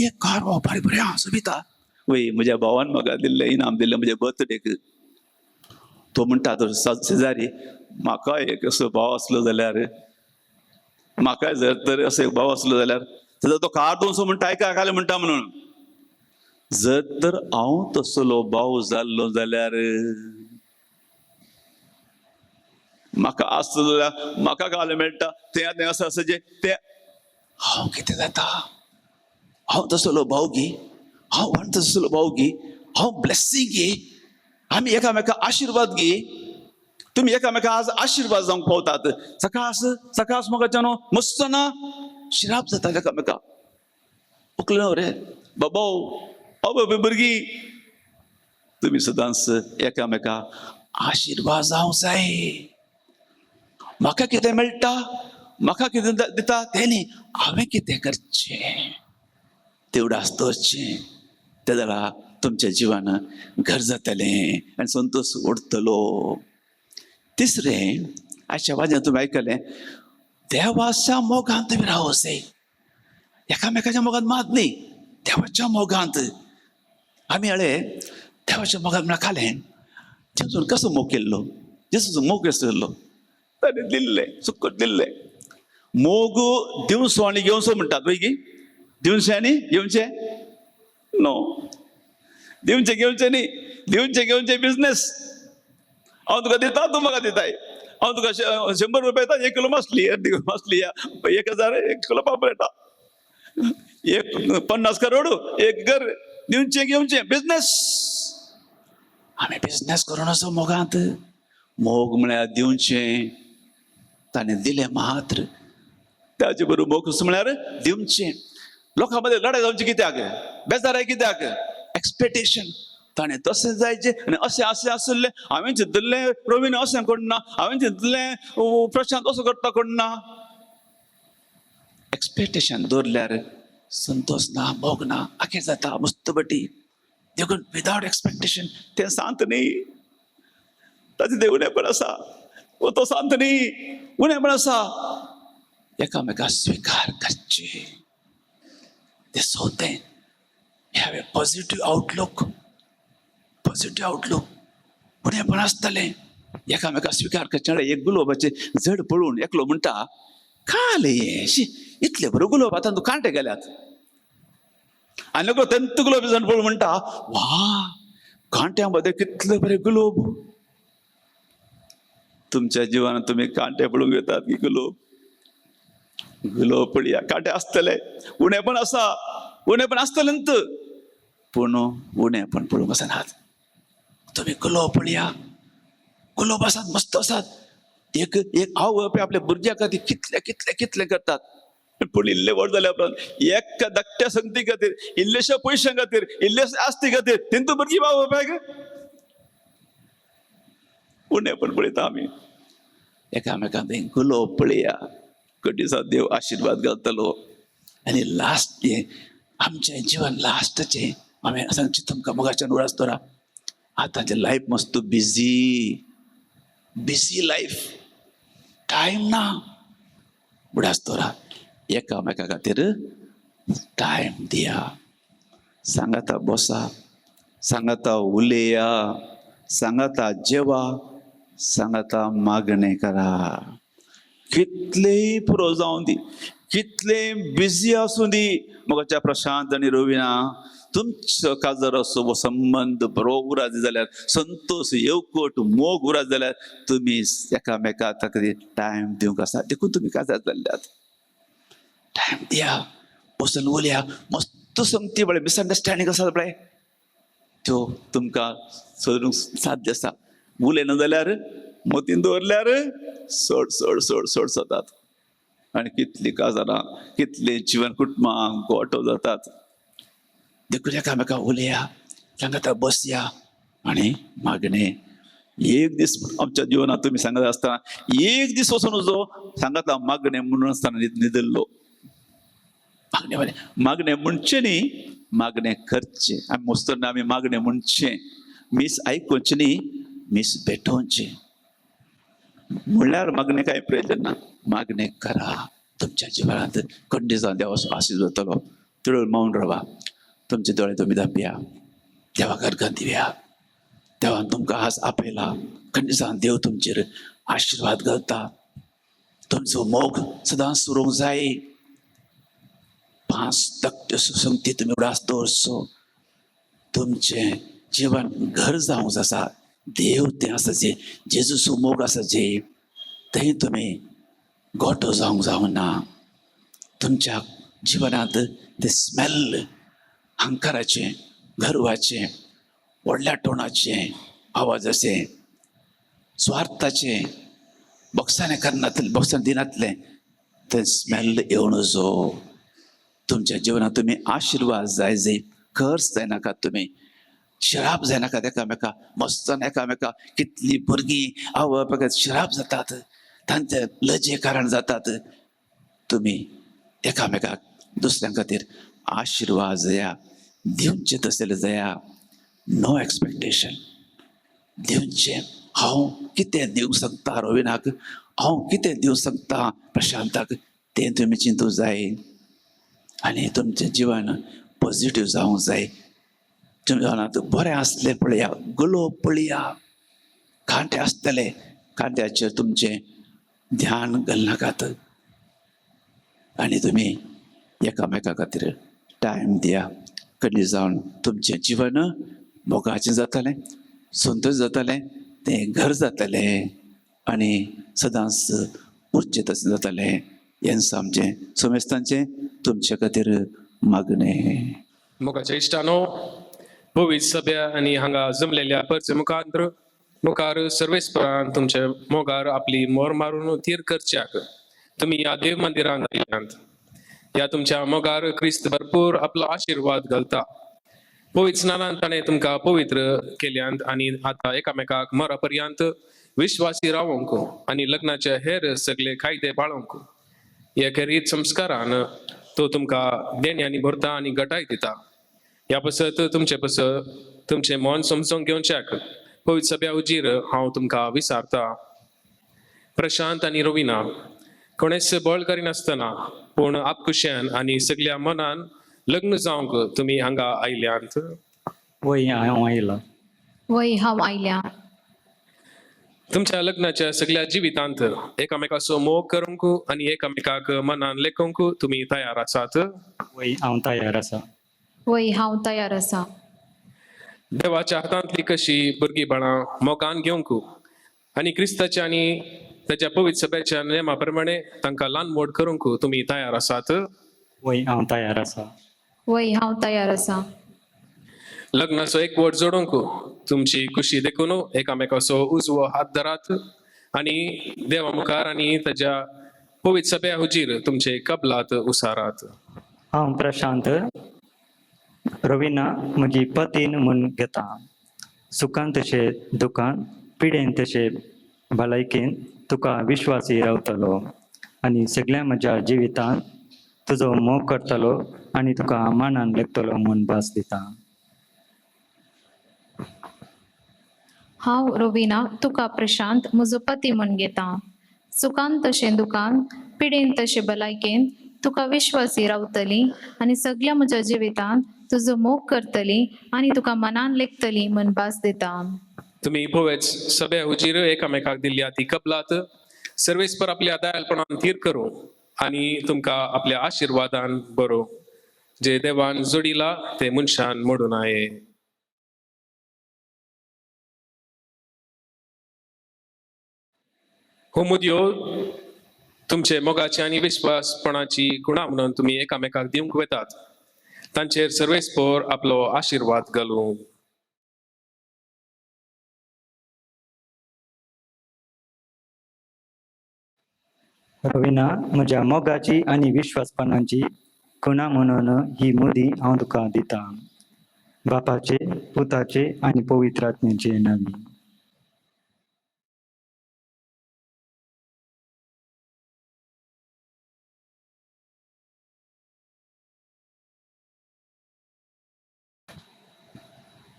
एक कार बरें बरें आं सोबिता वय म्हज्या भावान म्हाका दिल्लें इनाम दिल्लें म्हज्या बर्थडेक. तो म्हणटा तो शेजारी म्हाका एक असो भाव आसलो जाल्यार म्हाकाय जर तर असो एक भाव आसलो जाल्यार तो कार दोनसो म्हणटा आयका म्हणटा म्हणून जर तर हांव तसलो भाव जाल्लो जाल्यार म्हाका आसलो जाल्यार म्हाका गावलें मेळटा तें असं असं जे तें हांव कितें जाता हांव तसलो भावगी हांव तसलो भावगी हांव ब्लेसिंग घे आमी एकामेका आशिर्वाद घे. तुमी एकामेका आज आशिर्वाद जावंक पावतात. सकाळ मोगाच्या न्हू मस्त ना श्राप जाता एकामेका उकलो रे बाबा बाबा भुरगीं तुमी सदांच एकामेका आशिर्वाद जावंक जाय. म्हाका कितें मेळटा म्हाका कितें दिता तें न्ही हांवें कितें करचें तेवढं आसतोचें तें जाल्यार तुमच्या जिवान घर जातलें आनी संतोष उरतलो. तिसरें आजच्या वाज्यान तुमी आयकलें देवाच्या मोगान तुमी रावों जाय. एकामेकाच्या मोगान मात न्ही देवाच्या मोगांत आमी हळे देवाच्या मोगान म्हळ्यार खालें जेजून कसो मोग केल्लो जेजूचो मोग कसो केल्लो ताणें दिल्लें सुकट दिल्लें. मोग दिवचो आनी घेवचो म्हणटात पळय की दिवचें आनी घेवचें नो दिवचें घेवचें न्ही घेवचें बिजनेस. हांव तुका दिता तूं म्हाका दिताय हांव तुका 100 रुपया येता 1 किलो मासली 1000 1 किलो पापलेटा 50 करोड एक घर दिवचें घेवचें बिजनेस. आमी बिजनेस करून असो मोगांत मोग म्हळ्यार दिवचें ताणें दिलें मात्र ताचे बरोबर मोग कसो म्हळ्यार दिवचें. लोकां मदें लढाई जावची कित्याक बेजाराय कित्याक एक्सपेक्टेशन ताणें तशें जायचें आनी अशें आसलें हांवें चिंतिल्लें प्रवीण अशें करना हांवें चिंतिल्लें प्रशांत असो करता करना. एक्सपेक्टेशन दवरल्यार संतोष ना मोग ना आखेर जाता मुस्तबटी. देखून विदाउट एक्सपेक्टेशन तें सांत न्ही ताचें तें उणेंपण आसा तो सांत न्ही उणेंपण आसा. एकामेका स्विकार करचें तें सोतें हॅव ए पॉझिटिव्ह आउटलूक उणेंपण आसतलें एकामेका स्विकार करचें. एक गुलाबाचें झड पळोवन एकलो म्हणटा काल हें इतले बरो गुलाब आतां तूं कांटे गेल्यात आनी एकलो तेंत गुलाब झड पळोवन म्हणटा वा कांट्या मध्ये कितले बरे गुलाब. तुमच्या जिवानात तुम्ही कांटे पळोवंक येतात की गुलाब पळया कांटे आसतले उणेंपण आसतलेंत पूण उणेंपण पळोवंक वचनात. तुम्ही गुलाब पळया गुलाब आसात मस्त आसात. एक आवय आपल्या भुरग्या खातीर कितले करतात पूण इल्ले व्हड जाल्या उपरांत एका धाकट्या संगती खातीर, इल्लेशा पयशां खातीर, इल्लेशा आस्ती खातीर तेंतू भुरगीं बावपाक उणेपण पळयता आमी. एकामेकांक उलोवप पळया, कधी दिसा देव आशिर्वाद घालतलो. आनी लास्ट हे आमचें जिवन लास्टचें हांवें सांगचें तुमकां मोगाच्यान उडासतोरा. आतांचें लायफ मस्त बिजी लायफ, टायम ना. उडासतोरा एकामेका खातीर टायम दिया. सांगाता बसा, सांगाता उलया, सांगाता जेवा, सांगाता मागणें करा. कितलेय पुरो जावं दी, कितले बिजी आसूं दी, मोगाच्या प्रशांत आनी रविना तुमचो काजर असो संबंध बरो उरात जाल्यार, संतोष येवकोट मोग उरात जाल्यार तुमी एकामेका खातीर टायम दिवंक आसा. देखून तुमी काजार जाल्ल्यात. टायम दिया, बसून उलया. मस्त संगती बळे मिसअंडरस्टँडिंग आसा पळय त्यो तुमकां सोडूंक साध्य आसा. उलयना जाल्यार मतीन दवरल्यार सोड सोड सोड सोड जातात. आनी कितलीं काजारां, कितले जीवन कुटुंबां गोठो जातात. देखून एकामेका उलया, सांगाता बसया आनी मागणें. एक दीस आमच्या जिवनात तुमी सांगत आसतना एक दीस वचून जो सांगाता मागणें म्हणून आसतना न्हिदल्लो. मागणें म्हणचें न्ही, मागणें करचें. आमी मस्तना आमी मागणें म्हणचें, मीस आयकुचें न्ही, मीस भेटोवचें. म्हणल्यार मागणें कांय प्रयोजन ना. मागणें करा. तुमच्या जिवनांत खंडी जावन देव आशीर्वाद जातलो. तिळून मावून रावा. तुमचे दोळे तुमी धांपया, देवाक अर्घ दिवया. देवान तुमकां आज आपयला. खंडी जावन देव तुमचेर आशिर्वाद घालता. तुमचो मोग सदांच सुरूंक जाय. 5 धाकट्यो संगती तुमी उडास दवरचो. तुमचें जिवन घर जावंक आसा. देव तें आसा जे, जेजूचो मोग आसा जे, थंय तुमी गोठो जावंक जावना. तुमच्या जिवनांत ते स्मेल अहंकाराचें, गर्वाचें, व्हडल्या टोनाचें, आवाजाचें, स्वार्थाचें, बक्षान दिनातलें तें स्मेल येवं नजो. तुमच्या जिवनांत तुमी आशिर्वाद जाय जे, कर्स जायनाका. तुमी श्राप जायनाका. एकामेका मस्तान एकामेका कितलीं भुरगीं आवय श्राप जातात, तांचे लजे कारण जातात. तुमी एकामेकाक दुसऱ्यां खातीर आशिर्वाद जाया, दिवचे तसले जाया. नो एक्सपेक्टेशन दिवचें. हांव कितें दिवंक शकता रविनाक, हांव कितें दिवंक शकता प्रशांताक, तें तुमी चिंतूंक जाय. आनी तुमचें जिवन पॉझिटिव्ह जावंक जाय. तुमच्या जिवनांत बरें आसलें पळया, उलोवप पळया. कांटे आसतले, कांट्याचेर तुमचें ध्यान घालनाकात. आनी तुमी एकामेका खातीर टायम दिया. कधी जावन तुमचें जिवन मोगाचें जातलें, संतोश जातलें, तें घर जातलें आनी सदांच उरचें तशें जातलें. हें आमचें सोमेस्तांचें तुमचे खातीर मागणें. मोगाच्या इश्टानो, पवित्र सभ्या आनी हांगा जमलेल्या परचे मुखार सर्वेस्परान तुमच्या मोगार आपली मोर मारून तीर करच्याक तुमी ह्या देव मंदिरांत आयल्यांत. ह्या तुमच्या मोगार क्रिस्त भरपूर आपलो आशिर्वाद घालता. पवित्र स्नानान ताणें तुमकां पवित्र केल्यांत आनी आतां एकामेकाक मरा पर्यंत विश्वासी रावंक आनी लग्नाचे हेर सगळे कायदे पाळोवंक ह्या रीत संस्कारान तो तुमकां देण्यांनी भरता आनी घटाय दिता. ह्या पसत तुमचें मन समजून घेवच्याक पवित्र सभ्या उजीर हांव तुमकां विचारता. प्रशांत आनी रविना कोणेच बळ करिनासतना पूण आपकुशान आनी सगळ्या मनान लग्न जावंक तुमी हांगा आयल्यांत. वय हांव आयल्या. तुमच्या लग्नाच्या सगळ्या जिवितांत एकामेकाचो मोग करूंक आनी एकामेकाक मनान लेखूंक तुमी तयार आसात. वय हांव तयार आसा. देवाच्या हातांतली कशी भुरगींपणां मोगान घेवंक आनी क्रिस्ताच्या आनी ताच्या पवित्र सभेच्या नेमा प्रमाणे तांकां ल्हान मोड करूंक तुमी तयार आसात. वय हांव तयार आसा. लग्नाचो एकवट जोडूंक तुमची खुशी देखून एकामेकाचो उजवो हात धरात आनी देवा मुखार आनी ताच्या पवित्र सभा हुजीर तुमचे कबलात उसारात हांव प्रशांत रविना म्हजी पतीन म्हूण घेता सुखान तशें दुखान पिडेन तशें भलायकेन तुका विश्वासी रावतलो आनी सगळ्या म्हज्या जिवितांत तुजो मोग करतलो आनी तुका मानान लेखतलो म्हूण भास दिता. हांव रविना तुका प्रशांत म्हजो पती म्हूण घेता सुखान तशें दुखान पिडेन तशें भलायकेन तुका विश्वासी रावतली आनी सगळ्या म्हज्या जिवितांत तुजो मोग करतली आनी तुका मनान लेखतली म्हूण भास दिता. तुम्ही पवित्र सभा हुजीर एकामेकाक दिल्ल्या ती कबलात सर्वेस्पर आपल्या दयाळपणान तीर करूं आनी तुमकां आपल्या आशिर्वादान बरो जे देवान जोडिला ते मनशान मोडूं नये. हो मुदयो तुमचे मोगाची आनी विश्वासपणाची गुणां म्हणून तुम्ही एकामेकाक दिवंक वेतात तांचेर सर्वेस्पर आपलो आशिर्वाद घालूं. रविना म्हज्या मोगाची आनी विश्वासपणाची गुणां म्हणून ही मुदी हांव तुका दिता बापाचे पुताचे आनी पवित्र आत्म्याचे नांवी.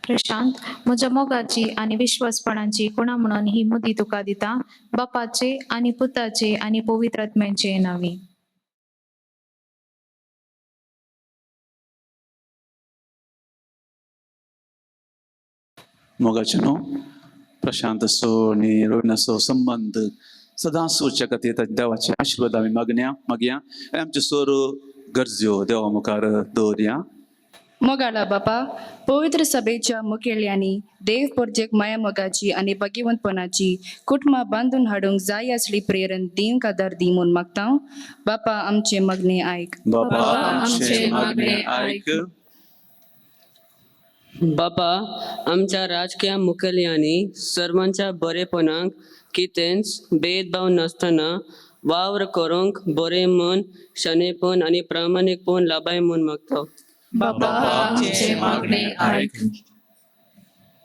प्रशांत म्हज्या मोगाची आनी विश्वासपणाची गुणां म्हणून ही मुदी तुका दिता बापाचे आनी पुताचे आनी पवित्र आत्म्याचे नांवी. मोगाचे न्हू प्रशांत असो आनी रवीन असो संबंध सदां सुरच्या खातीर देवाचे आशिर्वाद आमी मागया आनी आमच्यो सोर गरज्यो देवा मुखार दवरया. मोगाला बापा पवित्र सभेच्या मुखेल्यांनी देव पोरजेक माया मोगाची आनी भाग्यवंतपणाची कुटुंबां बांधून हाडूंक जाय आसली प्रेरण दिवंक आदार दी म्हूण मागता. बापा आमचे मागणे आयक. बापा आमचे मागणे आयक. बापा आमच्या राजकीय मुखेल्यांनी सर्वांच्या बरेपणाक कितेंच भेदभाव नासतना वावर करूंक बरे मन शणेपण आनी प्रामाणिकपण लाभाय म्हूण मागता. बापा आमचे मागणे आयक.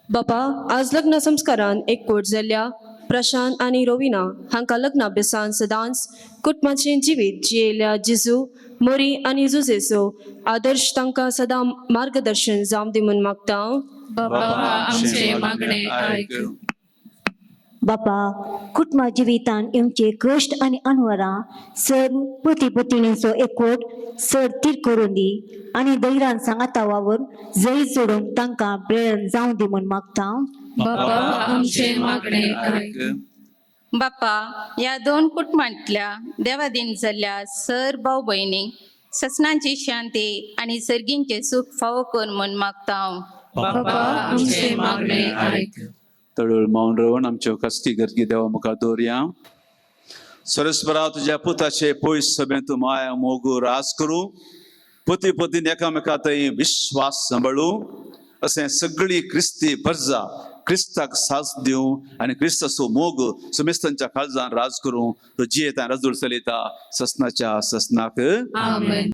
बापा आज लग्न संस्कारान एकवट जाल्ल्या प्रशांत आनी रविना हांकां लग्ना बेसान सदांच कुटुंबाचें जिवीत जियेल्या जेजू मोरी आनी जुजेचो आदर्श तांकां सदां मार्गदर्शन जावं दी म्हूण मागता. बापा आमचे मागणे आयक. बापा कुटुंबा जिवितान येवचे कश्ट आनी अनवरां सर पती पत्नीचो एकवट सर तीर करून दी आनी धैर्यान सांगाता वावर जय जोडूंक तांकां प्रेरण जावं दी म्हूण मागता. बापा आमचे मागणे आयक. बापा ह्या दोन कुटुंबांतल्या देवादीन जाल्ल्या सर भाऊ भयणीक ससनांची शांती आनी सर्गींचे सुख फावो कर म्हूण मागता. बापा आमचे मागणे आयक. तळूळ मौन रावन आमच्यो खासगी गरजी देवा मुखार दवरया. सरस्परा तुज्या पुताचे पयस सभेंत तूं माया मोगू रास करूं पती पत्नीन एकामेका थंय विश्वास सांबाळूं अशें सगळी क्रिस्ती परजा क्रिस्ताक साथ दिवं आनी क्रिस्ताचो मोग सुमेस्तांच्या काळजान राज करूं तो जियेता राजूर चलयता ससनाच्या ससनाक आमेन.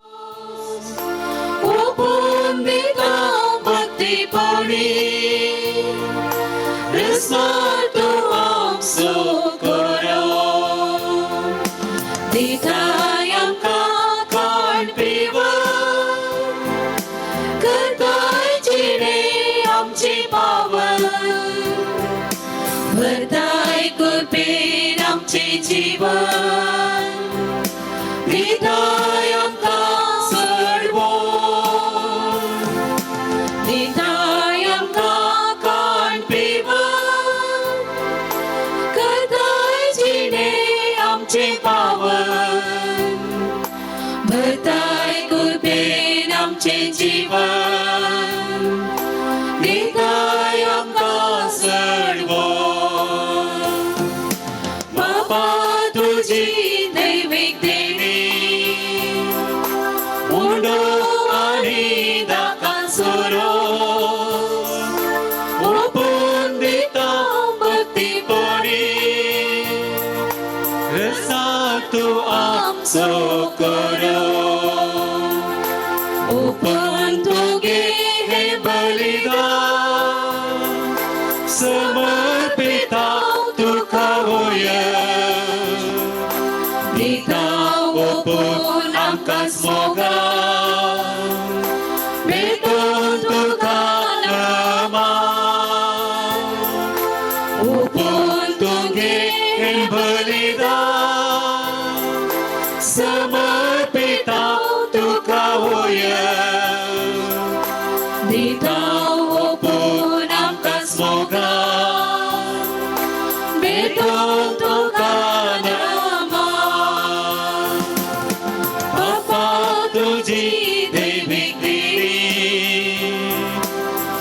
भरताय कृपेन आमचे जीवन दिताय आमकां सडवण दिताय आमकां काण पिवण करताय जिणे आमचे पावन भरताय कृपेन आमचे जीवन दिताय आमकां सडवण तुझी दैविक देणी आमचो करो ओपन तुगे हे बलिदान समर्पिता तुका होय दिता ओपन आमकां मोगान बेतून तुका नमान ओपन तुगे हे बलिदान समर्पिता तुका होय दिता ओपन आमकां मोगान बेतून तुका नमान बापा तुजी दैवीक देणी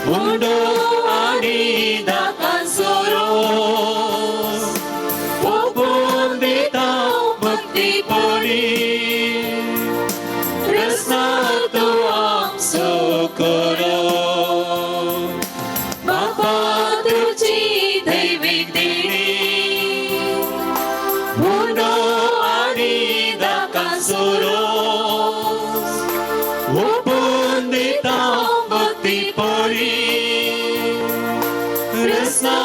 मुंडो आनी दाकांसोरो ओपून दिता भक्तीपोळी रस्ता तूं आमचो करो बापा तुजी दैवीक देणी मुंडो आनी दाकांसोरो ओपून दिता भक्तीपोळी रस्ता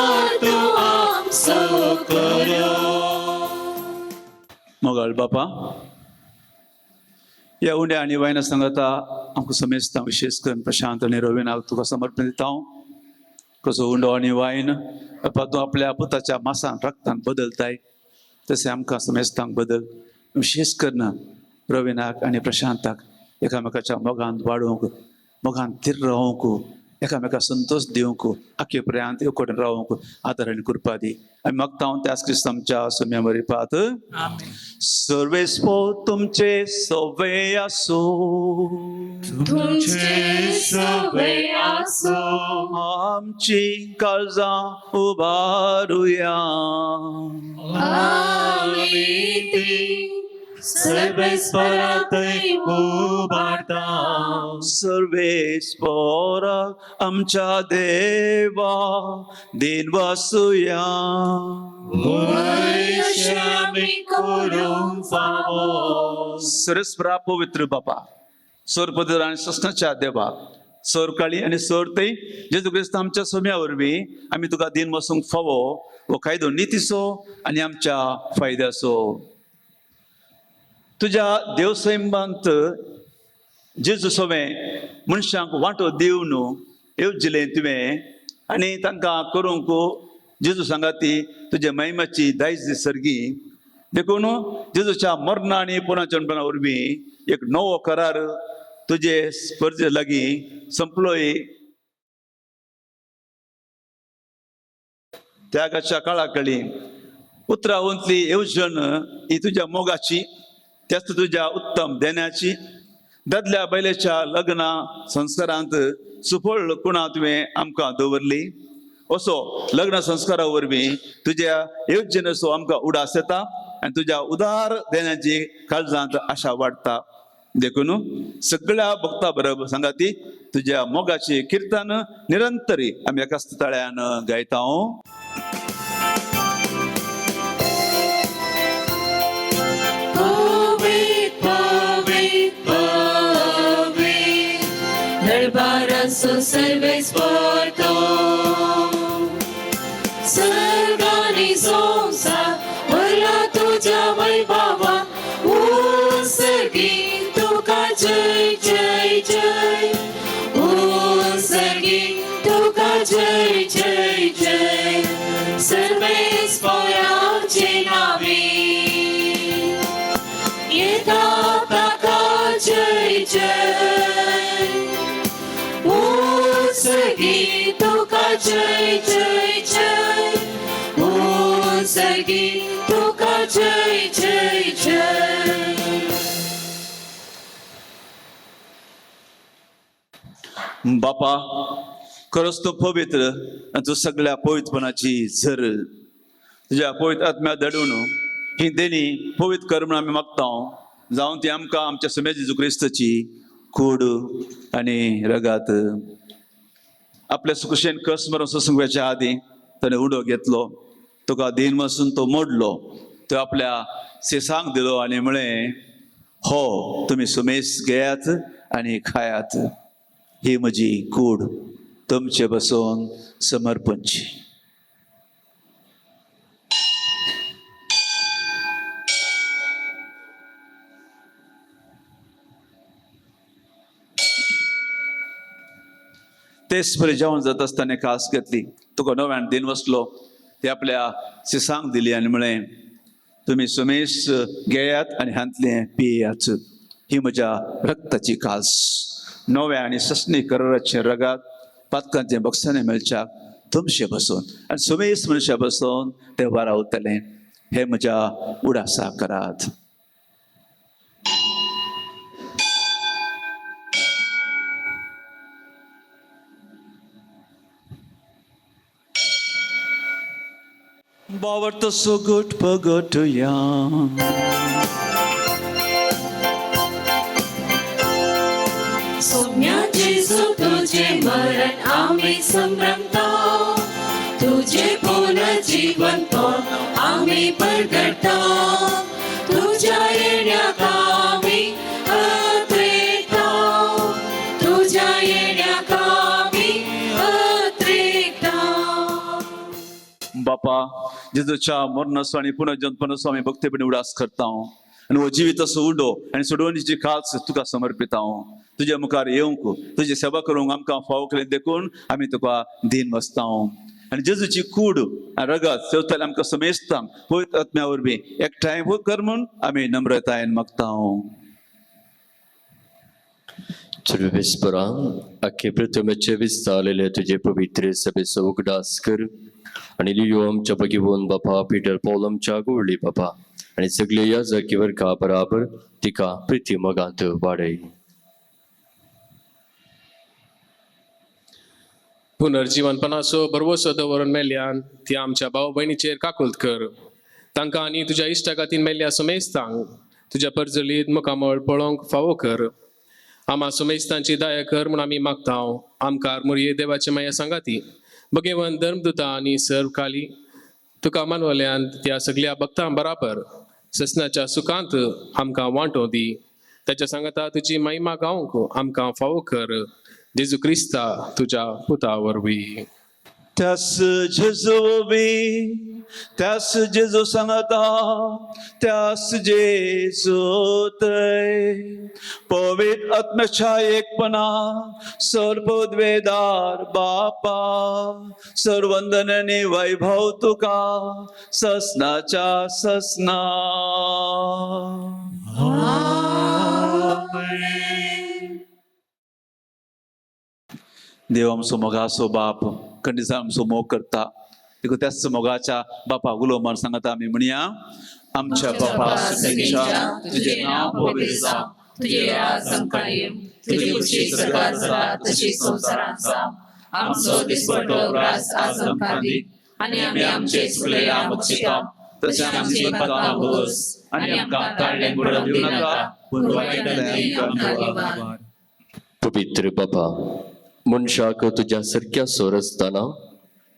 तूं आमचो करो मोगाळ बापा या उंड्या आणि वायना सांगता आमकां समेस्ता विशेष करून प्रशांत आणि रवीनाक तुका समर्पण दिता हांव कसो उंडो आणि वायन बापा तूं आपल्या पुताच्या मासान रक्तान बदलताय तशें आमकां समेस्तांक बदल विशेष करून रवीनाक आणि प्रशांताक एकामेकाच्या मोगान वाडोवंक मोगान थीर रावंक एकामेकाक संतोष दिवंक आख्खे पर्यंत एकवटेन रावंक आदार आनी कृपा दी आमी मागता त्याच क्रिस्त आमच्या सुम्या मरिपात सर्वेस्पो तुमचे सवे आसो तुमचे सवे आसो आमची काळजां उबारुया आमी सर्वेस्परातय उबारता सर्वेस्पर आमच्या देवा दिन वासुया आमी करूंक फावो सरस्परा पवित्र बापा सोरपदर आणि सस्नाच्या देवा सोर काळी आणि सोर ते जेजू क्रिस्त आमच्या सोम्या वरवीं आमी तुका दिन वसूंक फावो वो कायदो नितीसो आनी आमच्या फायद्याचो तुझ्या देवसैमांत जेजू सोवे मनशांक वांटो दिवन येवजिलें तुवें आनी तांकां करूंक जेजू सांगाती तुज्या महिमाची दायज सर्गी देखून जेजूच्या मरणा आनी पुनर्जन्मा वरवीं एक नवो करार तुजे स्पर्धे लागीं संपलोय त्यागाच्या काळाकळी उतरावंतली येवजण ही तुज्या मोगाची त्याच तुझ्या उत्तम देण्याची दादल्या बैलेच्या लग्ना संस्कारांत सुफळ कुणा तुवें आमकां दवरली असो लग्न संस्कारा वरवीं तुज्या येवजणेचो आमकां उडास येता आनी तुज्या उदार देण्याची काळजांत आशा वाडटा देखून सगळ्या भक्तां बरोबर सांगाती तुज्या मोगाची किर्तन निरंतरी आमी एका स्तुताळ्यान गायता Darbaraso सर्वेस्पर्तो सर्गानी संसार वरला तुझ्या वैभवा सर्गी तुका जय जय जय सर्गी तुका जय जय जय सर्वेस्पराचे नावे येता ताका जय जय सर्गी तुका जय जय जय सर्गी तुका जय जय जय बापा खरोच तूं पवित्र आनी तूं सगळ्या पवित्रपणाची झर तुज्या पवित्र आत्म्या दडून ही देणी पवित्र कर म्हणून आमी मागता जावं ती आमकां आमच्या सुम्या जेजू क्रिस्ताची कूड आनी रगात आपल्या सुखशेन कस मारून ससंगव्याच्या आदी ताणें उडो घेतलो तुका दिन वचून तो मोडलो तो आपल्या सेसांक दिलो आनी म्हळें हो तुम्ही सुमेस घेयात आणि खायात, ही म्हजी कूड तुमचे बसून समर्पणची. तेच परी जेवण जात असताना कास घेतली, तुका नव्यान दिन वसलो ते आपल्या सिसांक दिली आणि म्हळे तुम्ही सुमेस घेयात आणि हांतले पियात, ही म्हज्या रक्ताची कास. नव्या आणि ससनी कराराचे रगात पातकांचे बक्षाने मेळच्याक तुमचे बसून आणि सुमेस मनशा बसून ते वारावतले, हे म्हज्या उडासा करात. Bavarta so good pagatuya. Saumya जेसू तुझे मरण आम्ही संभ्रमतो, तुझे पूर्ण जीवन तो आम्ही प्रगटतो, तुझ्या येण्याक आम्ही अत्रेतो, तुझ्या येण्याक आम्ही अत्रेतो. बापा जेजूच्या मरणाचो आणि पुनर्जन्मनाचो आम्ही भक्तीपणे उडास करता आणि वो जिवीत असो उडो आणि सोडवणीची कास तुका समर्पिता. तुझ्या मुखार येवंक तुझी सेवा करूंक आमकां फावो केलें देखून आमी तुका दिन वसता आणि जेजूची कूड रगत सेवताले आमकां समेजता पवित्र आत्म्या वरवीं एकठांय कर म्हूण आमी नम्रतायेन मागता. सर्वेस्परां अख्खे प्रथमेचे विस्तारलेले तुझे पवित्र सभेचो उगडास कर आणि लियो आमच्या भगिवोन बापा पीटर पौल आमच्या गोडली बापा आणि सगळे याजकी वर्गा बराबर तिका प्रिती मोगांत वाडय. पुनर्जीवनपणाचो बरवसो दवरून मेल्यान ती आमच्या भाव भयणीचेर काकुल्त कर. तांकां आनी तुज्या इश्टागातीन मेल्ल्या सुमेस्तांक तुज्या परजलीत मुखामळ पळोवंक फावो कर. आम्हा सुमेस्तांची दया कर म्हूण आमी मागता. आमकार मुरये देवाचे माया सांगाती भगेवन धर्मदुता आनी सर्वकाली तुका मानवल्यान त्या सगळ्या भक्तां बराबर ससनाच्या सुखांत आमकां वांटो दी. त्याच्या सांगता तुजी महिमा गावंक आमकां फावो कर. जेजू क्रिस्ता तुझ्या पुता वरवीं. त्यास जेजू बी त्यास जेजू सांगता त्यास जेजू तय पवित्र आत्म्याच्या एकपणा सर्वोद्वेदार बापा सर्वंदन आणि वैभव तुका ससनाच्या ससना. देव आमचो मोगाचो बाप खंडिसा आमचो मोग करता देखून त्याच मोगाच्या बापा उलो म्हण सांगता आमी म्हणया. आमच्या बापा सगळ्यांच्या तुझे नाव पवित्र जावं, तुझे राज संकायम, तुझी खुशी स्वर्गात जावा तशी संसारात जावं. आमचो दिसपटो ग्रास आज आमकां दी आणि आमी आमचे चुकलेल्या बक्षिता तशें आमची पातकां भोस आणि आमकां ताळ्ळे बुडोवंक दिनाका पूण वायटांतल्यान आमकां वाचवा. पवित्र बापा मनशाक तुझ्या सारक्या सोर असताना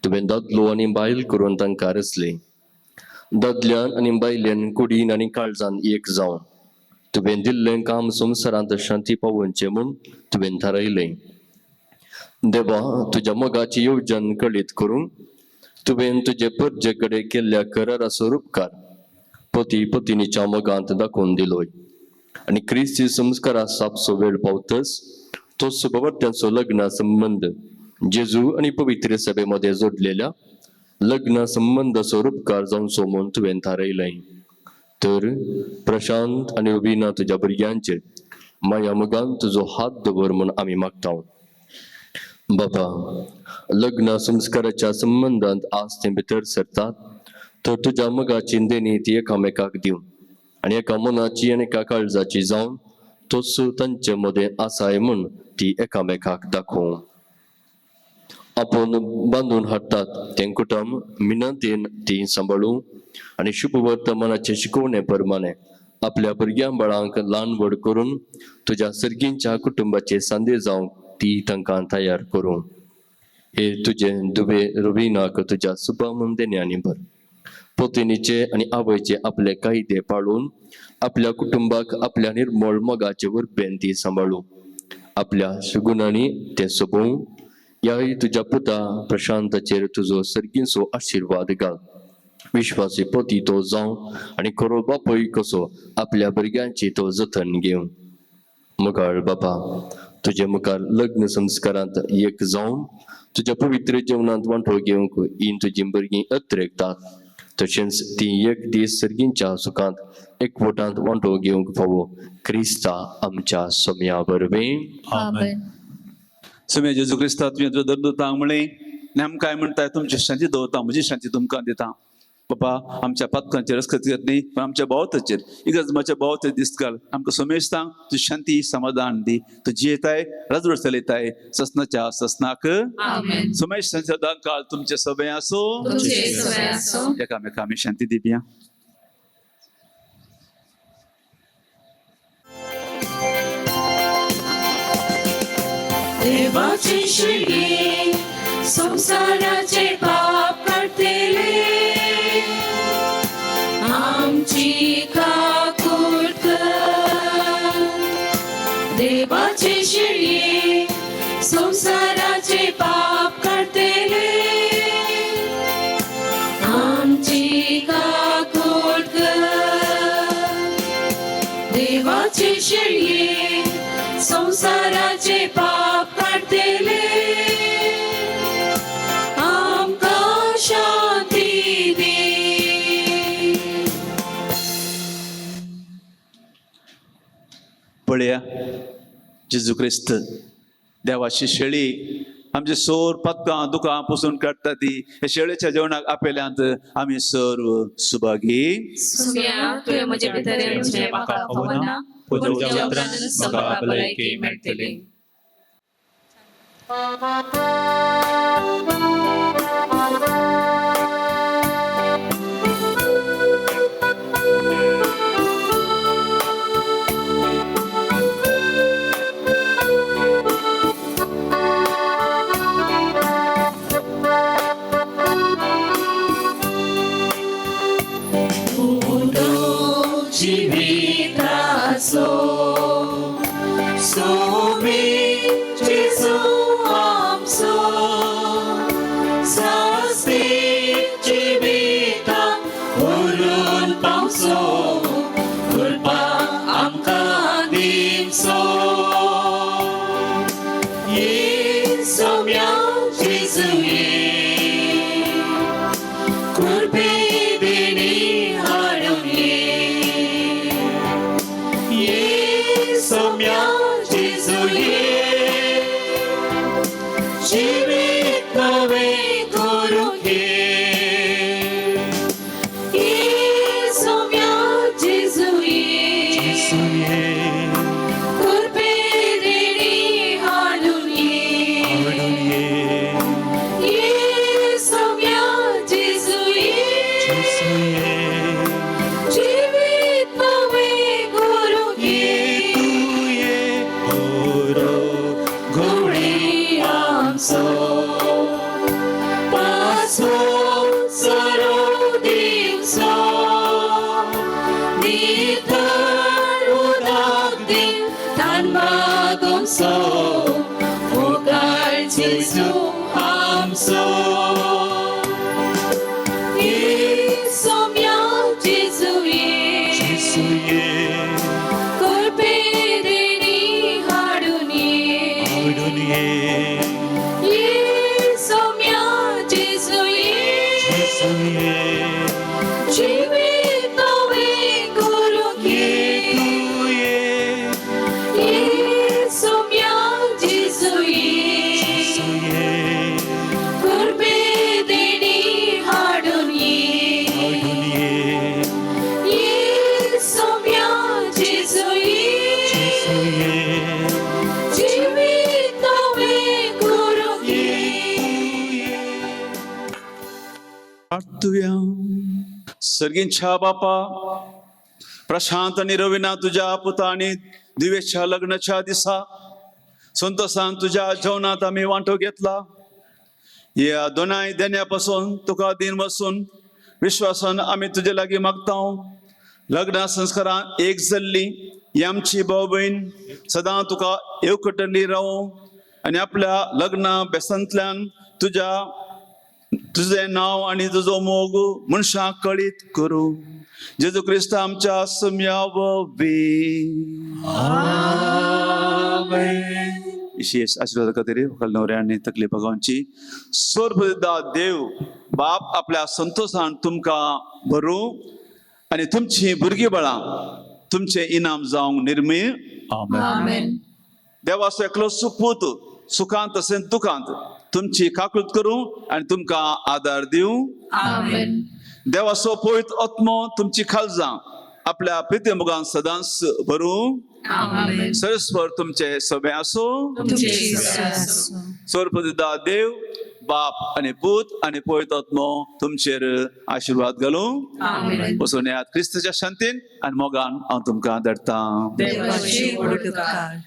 तुवें दादलो आनी बायल करून तांकां रचले. दादल्यान आनी बायल्यान कुडीन आनी काळजान एक जावन तुवें दिल्लें काम संवसारांत शांती पावोवचें म्हूण तुवें थारायलें. देवा तुज्या मोगाची येवजण कळीत करून तुवें तुजे परजे कडेन केल्ल्या कराराचो उपकार पती पत्नीच्या मोगांत दाखोवन दिलोय आनी क्रिस्ती संस्कारा सापसो वेळ पावतस तो सुभवर्त्यांचो लग्न संबंध जेजू आणि पवित्र सभेमध्ये जोडलेल्या लग्न संबंधाचो उपकार जावन सोमून तुवें थारायलें. तर प्रशांत आणि रुबीना तुझ्या भुरग्यांचेर माया मोगान तुजो हात दवर म्हूण आमी मागता. बाबा लग्न संस्काराच्या संबंधांत आज ते भितर सरतात तर तुझ्या मोगाची देणी ती एकामेकाक दिवन आणि एका मनाची आणि एका काळजाची जावन तोच तांचे मध्ये आसाय म्हूण ती एकामेकाक दाखोवं. आपण बांधून हाडटात तें कुटुंब मिनतीन ती सांबाळूं आणि शुभ वर्तमानाचे शिकवणे प्रमाणे आपल्या भुरग्यां बाळांक ल्हान व्हड करून तुझ्या सर्गींच्या कुटुंबाचे सांदे जावंक ती तांकां तयार करूं. हे तुझे दुबे रुबीनाक तुझ्या सुपामन देण्यानी भर. पोतिनीचे आणि आवयचे आपले कायदे पाळून आपल्या कुटुंबाक आपल्या निर्मळ मोगाचे वरपेंती सांभाळू. आपल्या सुगुणांनी ते सोबवू. याही तुझ्या पुता प्रशांताचेर तुझो सर्गींचो आशीर्वाद घाल. विश्वासी पोती तो जावं आणि खरो बापूय कसो आपल्या भुरग्यांची तो जतन घेवं. मुखार बापा, तुझे मुखार लग्न संस्कारांत एक जावन तुझ्या पवित्र जीवनांत वांटो घेवंक इन तुझी भुरगीं अत्रेकतात. तशेंच ती एक दीस सर्गींच्या सुखांत एकवटांत वांटो घेवंक फावो. क्रिस्ता आमच्या सोम्या वरवीं. सुमे जेजू क्रिस्ता तुवें तुजो दरदूतांक म्हळें आमकां काय म्हणटाय तुमची शांती दवरता, म्हजी शांती तुमकां दिता. बाबा, आमच्या पातकांचेर रस्कत घेत न्ही, पण आमच्या भोंवतणचेर इगर्जमाच्या भोंवतणेर दिश्ट घाल. आमकां सोमेश सांग, तुजी शांती समाधान दी. तुजी येताय राजवट चलयताय ससनाच्या ससनाक. सोमेश सदां काळ तुमचे सभे आसो. एकामेकां आमी शांती दिवया. देवाचे शिडी संसाराचे पाप काढतेले आमची काकूट कर. देवाचे शिडी संसाराचे पाप काढतेले आमची काकूट कर. देवाचे शिडी संसाराचे पाप काढतेले आमकां शांती दी. पळया, जेजू क्रिस्त देवाची शेळी आमचे सोर पत्कां दुखां पुसून काडटा ती. हे शेळेच्या जेवणाक आपयल्यांत आमी सर्व सुभागी. सुम्या, तुवें म्हजे भितर येवचें म्हाका खबरना, पूण तुज्या उपरांत म्हाका भलायकी मेळटली. Jivitraso, somi Jesu amso, sasti jivita ulun pangso, ulpa amka dimso. Yesomya Jesu ye, kurbe beni harum ye. Soumya Jesu ye, jivit nave guru ye. Soumya Jesu ye, kurbe deni halun ye. Soumya Jesu ye, jivit nave guru ye. So paso saro dimso nitar udak din tan bagong so ukal Jesu amso. Isomya Jesu ye, korpe deni hadun ye. Soumya Jesu ye, jivit nave guru ye. Soumya Jesu ye, kurbe deni hadun ye. Soumya Jesu ye, jivit nave guru ye. प्रार्थूया. सर्गींच्या बापा, प्रशांत आणि रवीना तुझ्या पुता आणि दिवेच्या लग्नाच्या दिसा संतोषान तुझ्या जेवणात आम्ही वांटो घेतला. या दोनाय देण्यापासून तुका दिन बसून विश्वासान आम्ही तुझे लागीं मागता लग्ना संस्कारां एक जाल्ली ही आमची भाव भयण सदां तुका येवकटली रावो आनी आपल्या लग्ना बेसांतल्यान तुझे नांव आनी तुजो मोग मनशांक कळीत करूं जेजू क्रिस्त आमच्या सम्यावबी विशेष आशीर्वाद खातीर व्हंकल न्हवऱ्या आनी तकली भगवानची सोर्बदा देव बाप आपल्या संतोषान तुमकां भरूं आनी तुमची भुरगीं बाळां तुमचे इनाम जावंक निर्मीळ आमेन. देवाचो एकलो सुपूत सुखांत तशेंच दुखांत तुमची काकूट करूं आनी तुमकां आदार दिवं. आमेन. देवाचो पवित्र आत्मो तुमची काळजां आपल्या प्रिती मोगान सदांच भरूं. आमेन. सरस्वर तुमचे सोबे आसो. सोर्पदिता देव बाप आनी पूत आनी पवित्र आत्मो तुमचेर आशीर्वाद घालूं. आमेन. वचून येयात क्रिस्ताच्या शांतीन आनी मोगान हांव तुमकां धाडटां. देवाची उडकार.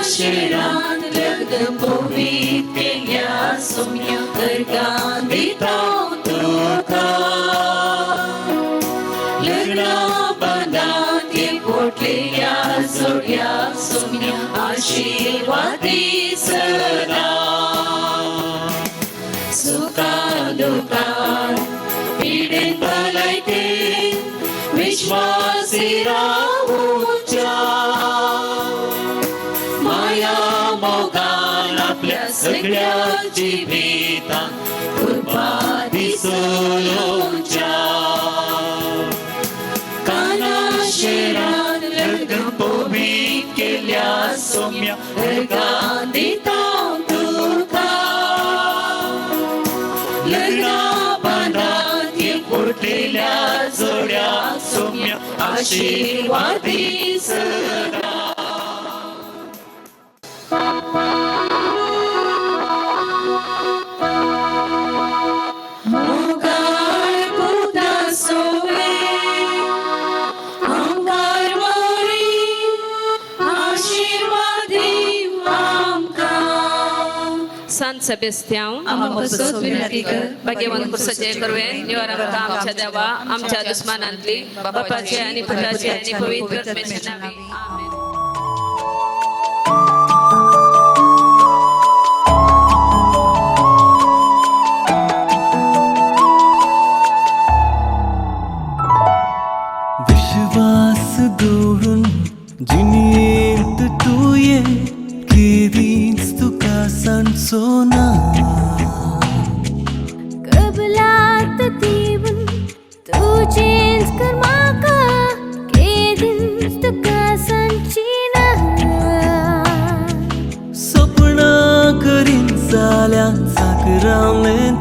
शेरान लग्न पवित्र केल्या सोम्या अर्गान दिता तुका लग्ना बांदात पोटलेल्या जोड्या सोम्या आशीर्वादी सदा सुखा दुखान पिडेन भलायकेन विश्वासी रावूच्या मोगान आपल्या सगळ्या जिवितांत कृपा दिसोच्या काना शेरान लग्न पवित्र केल्या सोम्या अर्गान दिता तुका लग्ना बांदात पोटलेल्या जोड्या सोम्या आशीर्वादी सदा. San Sebastião, Bhagavan Kursache Kurve, Nivaramta आमच्या देवा आमच्या दुश्मनांतली बापाचे आणि पुत्राचे आणि पवित्र आत्म्याचे नावे. आमेन. विश्वास दौडून जिनियेंत तुये केदींच तुका सांचोना कबलात दिवन तुजेंच कर म्हाका केदींच तुका सांचिना सपना करीन जाल्या जागरावलें